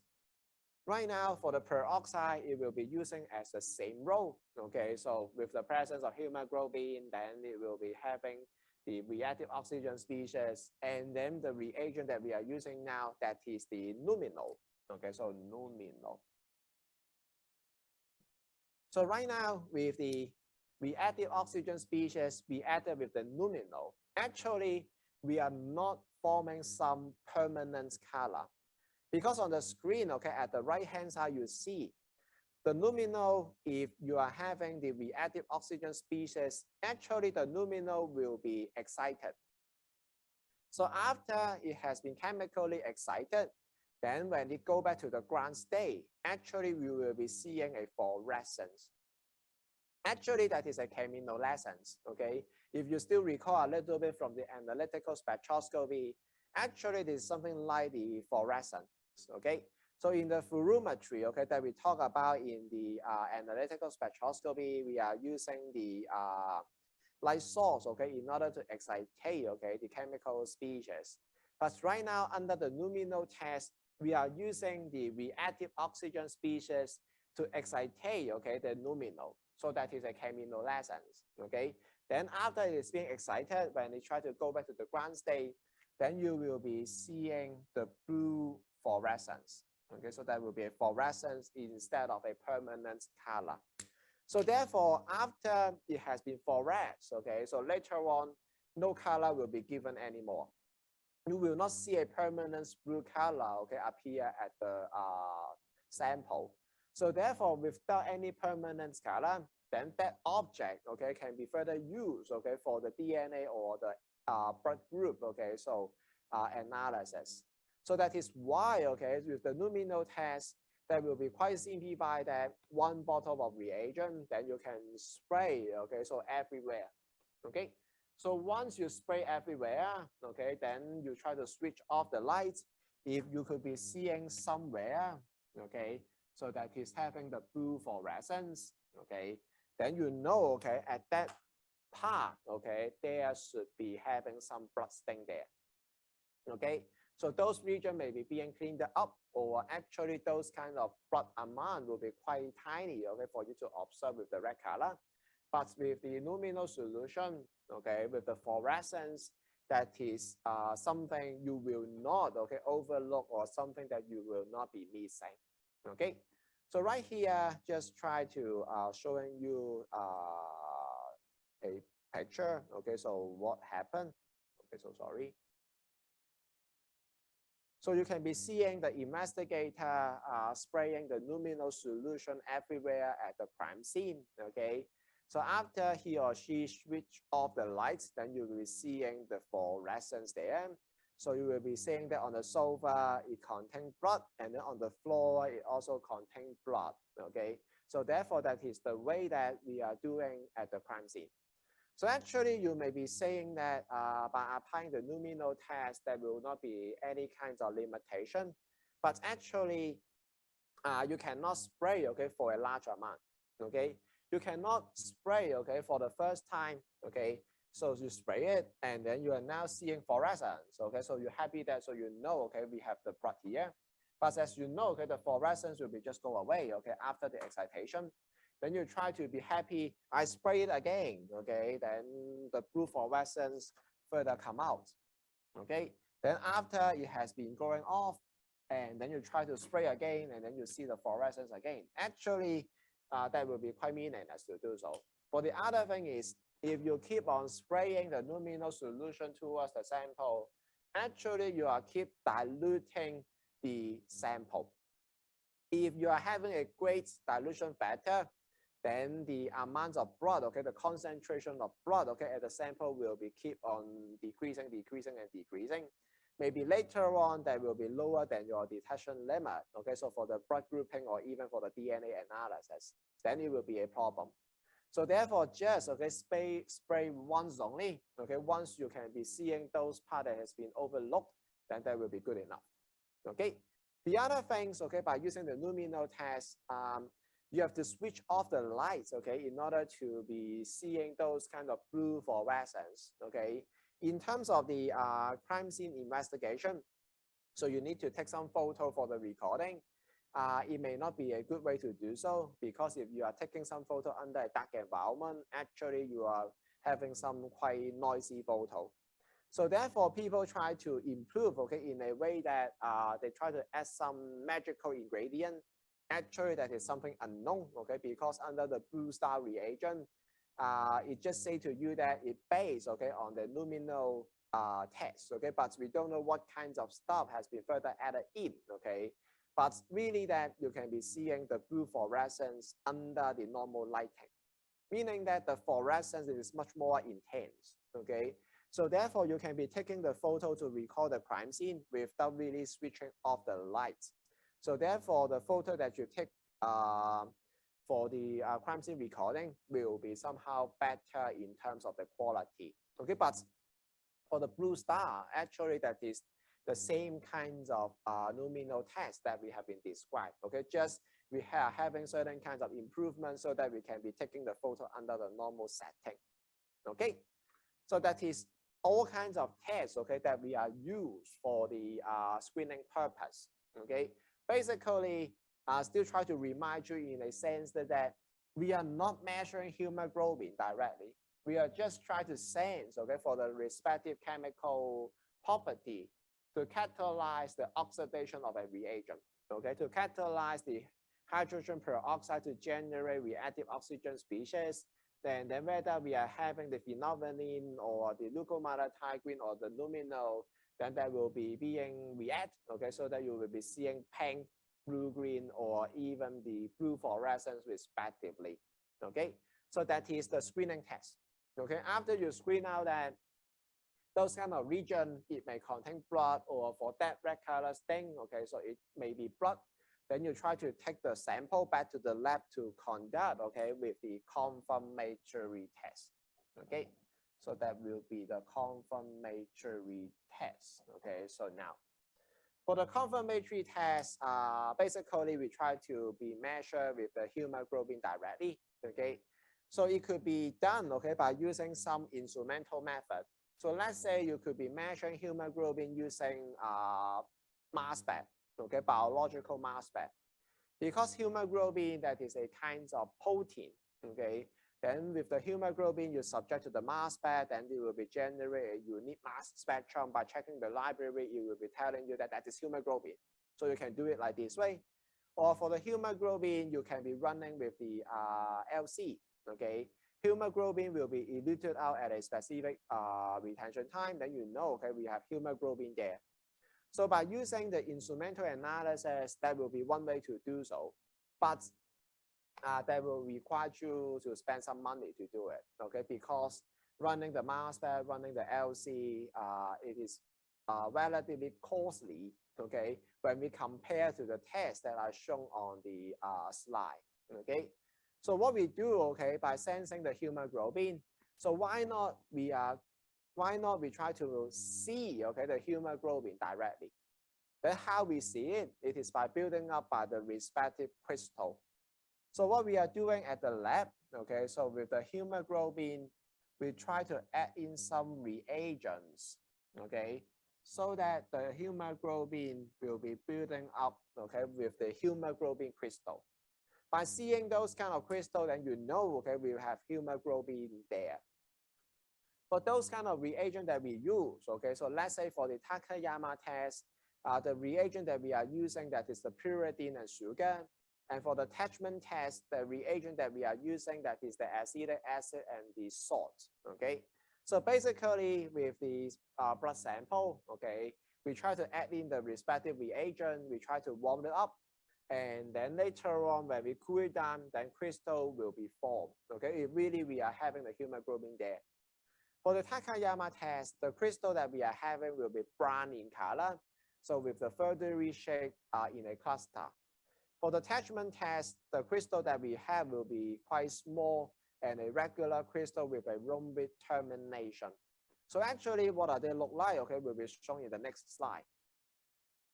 right now for the peroxide, it will be using as the same role, okay? So with the presence of hemoglobin, then it will be having the reactive oxygen species, and then the reagent that we are using now, that is the luminol, okay? So luminol. So right now with the reactive oxygen species, we added with the luminol. Actually, we are not forming some permanent color. Because on the screen, okay, at the right-hand side, you see the luminol, if you are having the reactive oxygen species, actually the luminol will be excited. So after it has been chemically excited, then when it go back to the ground state, actually we will be seeing a fluorescence. Actually, that is a chemiluminescence, okay? If you still recall a little bit from the analytical spectroscopy, actually it is something like the fluorescence, okay? So in the fluorimetry, okay, that we talk about in the analytical spectroscopy, we are using the light source, okay, in order to excite, okay, the chemical species. But right now, under the luminol test, we are using the reactive oxygen species to excite, okay, the luminol. So that is a chemiluminescence, okay? Then after it is being excited, when it try to go back to the ground state, then you will be seeing the blue fluorescence, okay? So that will be a fluorescence instead of a permanent color. So therefore, after it has been fluoresced, okay, so later on, no color will be given anymore. You will not see a permanent blue color, okay, appear at the sample. So therefore, without any permanent color, then that object, okay, can be further used, okay, for the DNA or the blood group, okay, so analysis. So that is why, okay, with the luminol test, that will be quite simplified that 1 bottle of reagent, then you can spray, okay, so everywhere, okay. So once you spray everywhere, okay, then you try to switch off the lights. If you could be seeing somewhere, okay, so that is having the blue fluorescence, okay, then you know, okay, at that part, okay, there should be having some blood stain there, okay. So those regions may be being cleaned up, or actually those kind of blood amount will be quite tiny, okay, for you to observe with the red color. But with the luminol solution, okay, with the fluorescence, that is something you will not, okay, overlook, or something that you will not be missing, okay. So right here, just try to showing you a picture, okay. So what happened? Okay, so sorry. So you can be seeing the investigator spraying the luminol solution everywhere at the crime scene, okay? So after he or she switch off the lights, then you will be seeing the fluorescence there. So you will be seeing that on the sofa, it contains blood, and then on the floor, it also contains blood, okay? So therefore, that is the way that we are doing at the crime scene. So actually, you may be saying that by applying the luminol test, there will not be any kinds of limitation. But actually, you cannot spray, okay, for a large amount, okay? You cannot spray, okay, for the first time, okay? So you spray it, and then you are now seeing fluorescence, okay? So you're happy that, so you know, okay, we have the blood here. But as you know, okay, the fluorescence will be just go away, okay, after the excitation. Then you try to be happy, I spray it again, okay? Then the blue fluorescence further come out, okay? Then after it has been going off, and then you try to spray again, and then you see the fluorescence again. Actually, that will be quite meaningless to do so. But the other thing is, if you keep on spraying the luminol solution towards the sample, actually you are keep diluting the sample. If you are having a great dilution factor, then the amount of blood, okay, the concentration of blood, okay, at the sample will be keep on decreasing, and decreasing. Maybe later on that will be lower than your detection limit, okay, so for the blood grouping or even for the DNA analysis, then it will be a problem. So therefore, just okay, spray once only. Okay, once you can be seeing those part that has been overlooked, then that will be good enough. Okay. The other things, okay, by using the luminol test, you have to switch off the lights, okay, in order to be seeing those kind of blue fluorescence. Okay. In terms of the crime scene investigation, so you need to take some photo for the recording. It may not be a good way to do so because if you are taking some photo under a dark environment, actually you are having some quite noisy photo. So therefore, people try to improve, okay, in a way that they try to add some magical ingredient. Actually, that is something unknown, okay, because under the Blue Star reagent, it just say to you that it based, okay, on the luminol test, okay, but we don't know what kinds of stuff has been further added in, okay. But really that you can be seeing the blue fluorescence under the normal lighting, meaning that the fluorescence is much more intense, okay? So therefore, you can be taking the photo to record the crime scene without really switching off the lights. So therefore, the photo that you take for the crime scene recording will be somehow better in terms of the quality, okay? But for the Blue Star, actually that is the same kinds of luminol tests that we have been described, okay? Just we are having certain kinds of improvements so that we can be taking the photo under the normal setting, okay? So that is all kinds of tests, okay, that we are used for the screening purpose, okay? Basically, still try to remind you in a sense that we are not measuring hemoglobin directly. We are just trying to sense, okay, for the respective chemical property to catalyze the oxidation of a reagent, okay, to catalyze the hydrogen peroxide to generate reactive oxygen species. Then whether we are having the phenolphthalein or the leukomallotigrin or the luminol, then that will be being react, okay, so that you will be seeing pink, blue, green, or even the blue fluorescence respectively, okay. So that is the screening test, okay. After you screen out that those kind of region, it may contain blood, or for that red color stain, okay, so it may be blood. Then you try to take the sample back to the lab to conduct, okay, with the confirmatory test, okay. So that will be the confirmatory test, okay. So now, for the confirmatory test, basically we try to be measured with the hemoglobin directly, okay. So it could be done, okay, by using some instrumental method. So let's say you could be measuring hemoglobin using mass spec, okay, biological mass spec. Because hemoglobin, that is a kind of protein, okay, then with the hemoglobin, you subject to the mass spec, then it will be generate a unique mass spectrum. By checking the library, it will be telling you that that is hemoglobin. So you can do it like this way. Or for the hemoglobin, you can be running with the LC, okay. Hemoglobin will be eluted out at a specific retention time. Then you know, okay, we have hemoglobin there. So by using the instrumental analysis, that will be one way to do so. But that will require you to spend some money to do it, okay? Because running the mass spec, running the LC, it is relatively costly, okay? When we compare to the tests that are shown on the slide, okay? So what we do, okay, by sensing the hemoglobin, so why not we try to see, okay, the hemoglobin directly? Then how we see it? It is by building up by the respective crystal. So what we are doing at the lab, okay, so with the hemoglobin, we try to add in some reagents, okay, so that the hemoglobin will be building up, okay, with the hemoglobin crystal. By seeing those kind of crystal, then you know, okay, we have hemoglobin there. For those kind of reagent that we use, okay, so let's say for the Takayama test, the reagent that we are using, that is the pyridine and sugar. And for the attachment test, the reagent that we are using, that is the acetic acid and the salt, okay. So basically with the blood sample, okay, we try to add in the respective reagent, we try to warm it up. And then later on, when we cool it down, then crystal will be formed. Okay, if really we are having the hemoglobin there. For the Takayama test, the crystal that we are having will be brown in color. So with the further reshape in a cluster. For the attachment test, the crystal that we have will be quite small and a regular crystal with a rhombic termination. So actually, what are they look like? Okay, will be shown in the next slide.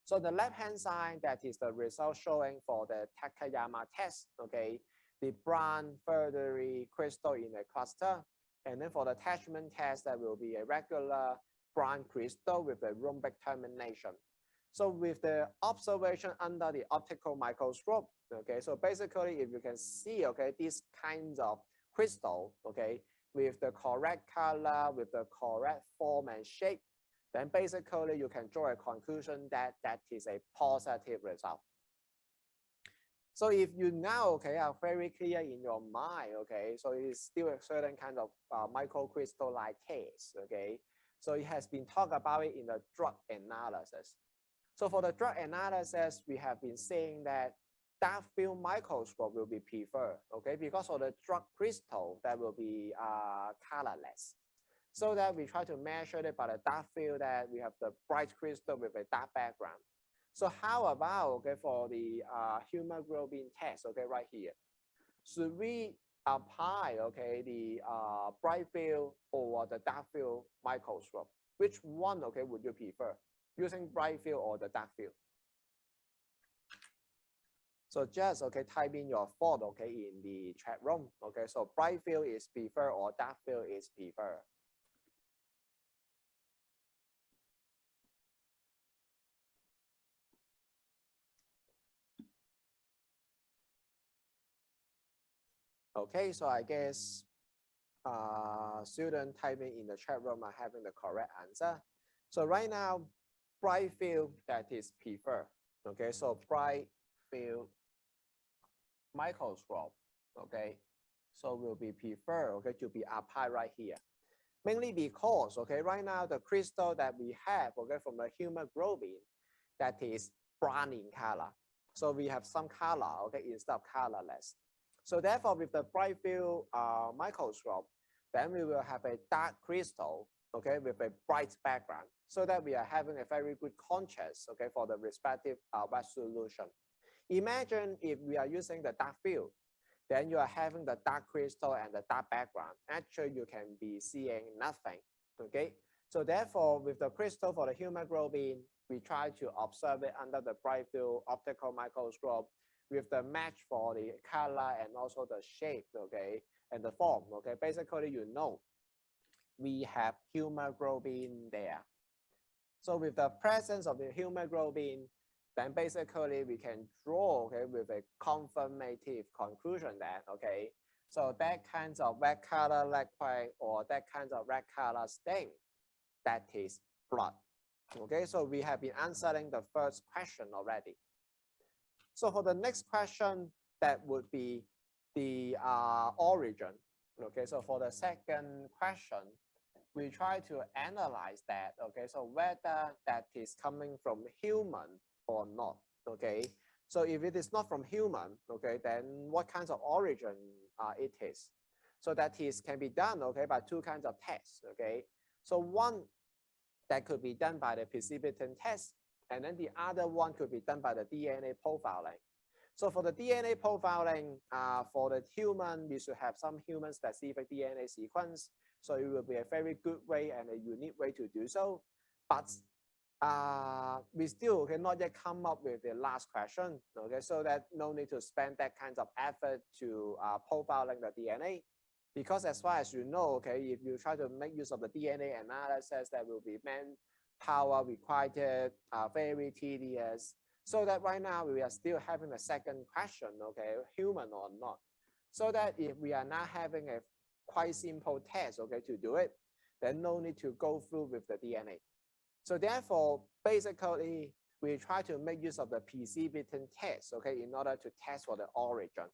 So the left-hand side, that is the result showing for the Takayama test. Okay, the brown further crystal in a cluster. And then for the attachment test, that will be a regular brown crystal with a rhombic termination. So with the observation under the optical microscope, okay, so basically if you can see, okay, these kinds of crystal, okay, with the correct color, with the correct form and shape, then basically you can draw a conclusion that that is a positive result. So if you now, okay, are very clear in your mind, okay, so it is still a certain kind of microcrystal-like case, okay. So it has been talked about it in the drug analysis. So for the drug analysis, we have been saying that dark field microscope will be preferred, okay, because of the drug crystal that will be colorless. So that we try to measure it by the dark field that we have the bright crystal with a dark background. So how about, okay, for the hemoglobin test, okay, right here, should we apply, okay, the bright field or the dark field microscope? Which one, okay, would you prefer? Using bright field or the dark field? So just, okay, type in your thought, okay, in the chat room. Okay, so bright field is preferred or dark field is preferred. Okay, so I guess student typing in the chat room are having the correct answer. So right now, bright field that is preferred. Okay, so bright field microscope. Okay, so will be preferred, okay, to be applied right here. Mainly because, okay, right now the crystal that we have, okay, from the hemoglobin, that is brown in color. So we have some color, okay, instead of colorless. So therefore, with the bright field microscope, then we will have a dark crystal, okay, with a bright background, so that we are having a very good contrast, okay, for the respective wet solution. Imagine if we are using the dark field, then you are having the dark crystal and the dark background. Actually, you can be seeing nothing, okay? So therefore, with the crystal for the hemoglobin, we try to observe it under the bright field optical microscope with the match for the color and also the shape, okay, and the form, okay? Basically, you know, we have hemoglobin there. So with the presence of the hemoglobin, then basically we can draw, okay, with a confirmative conclusion that, okay, so that kinds of red color liquid or that kinds of red color stain, that is blood. Okay, so we have been answering the first question already. So for the next question, that would be the origin. Okay, so for the second question, we try to analyze that. Okay, so whether that is coming from human or not. Okay, so if it is not from human, okay, then what kinds of origin it is? So that is can be done, okay, by two kinds of tests. Okay, so one that could be done by the precipitin test, and then the other one could be done by the DNA profiling. So for the DNA profiling, for the human, we should have some human specific DNA sequence. So it will be a very good way and a unique way to do so. But we still cannot yet come up with the last question. Okay, so that no need to spend that kind of effort to profiling the DNA. Because as far as you know, okay, if you try to make use of the DNA analysis, that will be manpower required, very tedious. So that right now we are still having a second question, okay, human or not. So that if we are not having a quite simple test, okay, to do it, then no need to go through with the DNA. So therefore, basically, we try to make use of the precipitin test, okay, in order to test for the origin.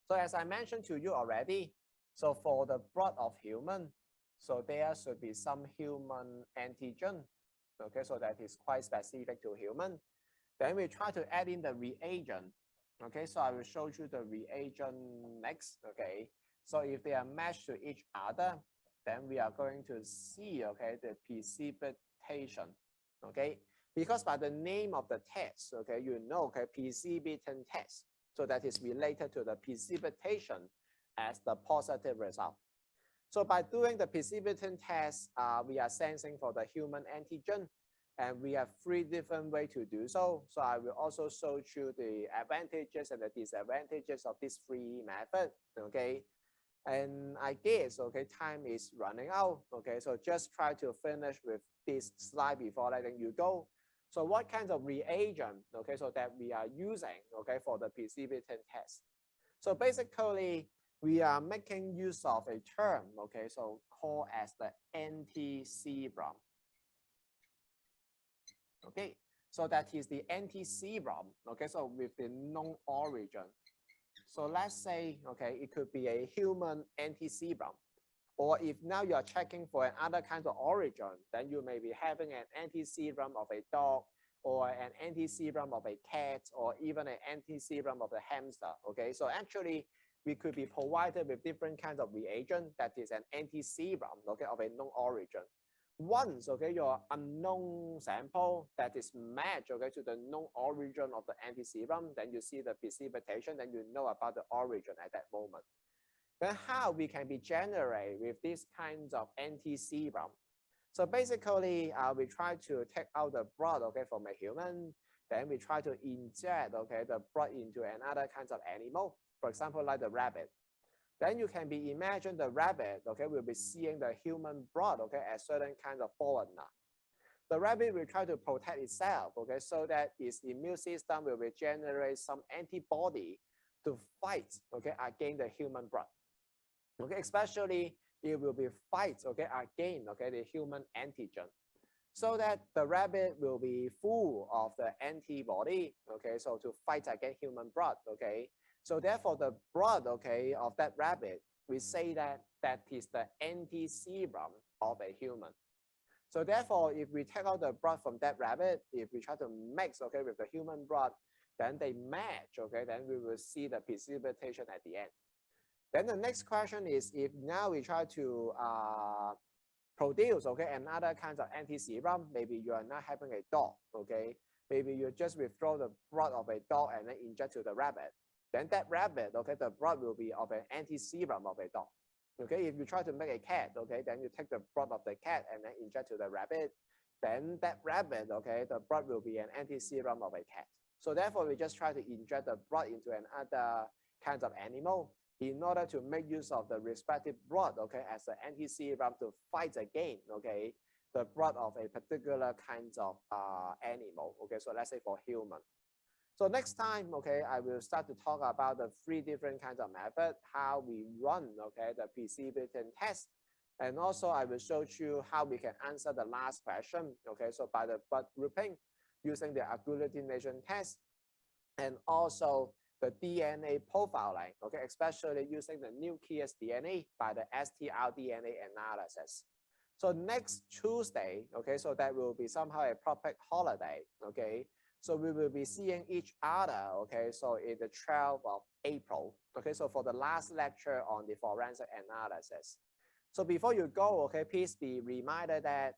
So as I mentioned to you already, so for the blood of human, so there should be some human antigen, okay, so that is quite specific to human. Then we try to add in the reagent. Okay, so I will show you the reagent next. Okay, so if they are matched to each other, then we are going to see, okay, the precipitation. Okay, because by the name of the test, okay, you know, okay, precipitation test. So that is related to the precipitation as the positive result. So by doing the precipitation test, we are sensing for the human antigen. And we have 3 different ways to do so. So I will also show you the advantages and the disadvantages of these 3 methods. Okay. And I guess, okay, time is running out. Okay. So just try to finish with this slide before letting you go. So what kinds of reagent, okay, so that we are using, okay, for the precipitation test. So basically, we are making use of a term, okay, so called as the anti-serum. Okay, so that is the anti-serum, okay, so with the known origin. So let's say, okay, it could be a human anti-serum. Or if now you are checking for another kind of origin, then you may be having an anti-serum of a dog, or an anti-serum of a cat, or even an anti-serum of a hamster. Okay, so actually, we could be provided with different kinds of reagent that is an anti-serum, okay, of a known origin. Once, okay, your unknown sample that is matched, okay, to the known origin of the anti-serum, then you see the precipitation, then you know about the origin at that moment. Then how we can be generated with these kinds of anti-serum? So basically, we try to take out the blood, okay, from a human. Then we try to inject, okay, the blood into another kinds of animal. For example, like the rabbit. Then you can be imagine the rabbit, okay, will be seeing the human blood, okay, as certain kind of foreigner. The rabbit will try to protect itself, okay, so that its immune system will generate some antibody to fight, okay, against the human blood. Okay, especially it will be fight, okay, against, okay, the human antigen. So that the rabbit will be full of the antibody, okay, so to fight against human blood, okay. So therefore, the blood, okay, of that rabbit, we say that that is the anti-serum of a human. So therefore, if we take out the blood from that rabbit, if we try to mix, okay, with the human blood, then they match, okay, then we will see the precipitation at the end. Then the next question is, if now we try to produce, okay, another kind of anti-serum, maybe you are not having a dog, okay, maybe you just withdraw the blood of a dog and then inject to the rabbit. Then that rabbit, okay, the blood will be of an anti-serum of a dog. Okay, if you try to make a cat, okay, then you take the blood of the cat and then inject to the rabbit. Then that rabbit, okay, the blood will be an anti-serum of a cat. So therefore, we just try to inject the blood into another kinds of animal in order to make use of the respective blood, okay, as an anti-serum to fight against, okay, the blood of a particular kind of animal. Okay, so let's say for human. So next time, okay, I will start to talk about the 3 different kinds of methods, how we run, okay, the precipitation test. And also I will show you how we can answer the last question, okay, so by the blood grouping using the agglutination test, and also the DNA profiling, okay, especially using the nucleus DNA by the stRDNA analysis. So next Tuesday, okay, so that will be somehow a public holiday, okay. So we will be seeing each other, okay, so in the 12th of April, okay, so for the last lecture on the forensic analysis. So before you go, okay, please be reminded that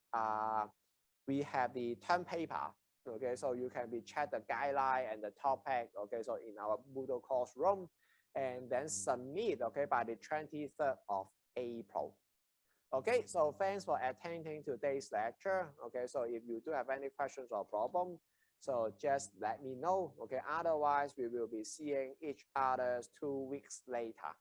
we have the term paper, okay, so you can be check the guideline and the topic, okay, so in our Moodle course room, and then submit, okay, by the 23rd of April. Okay, so thanks for attending today's lecture. Okay, so if you do have any questions or problem, so just let me know. Okay, otherwise we will be seeing each other 2 weeks later.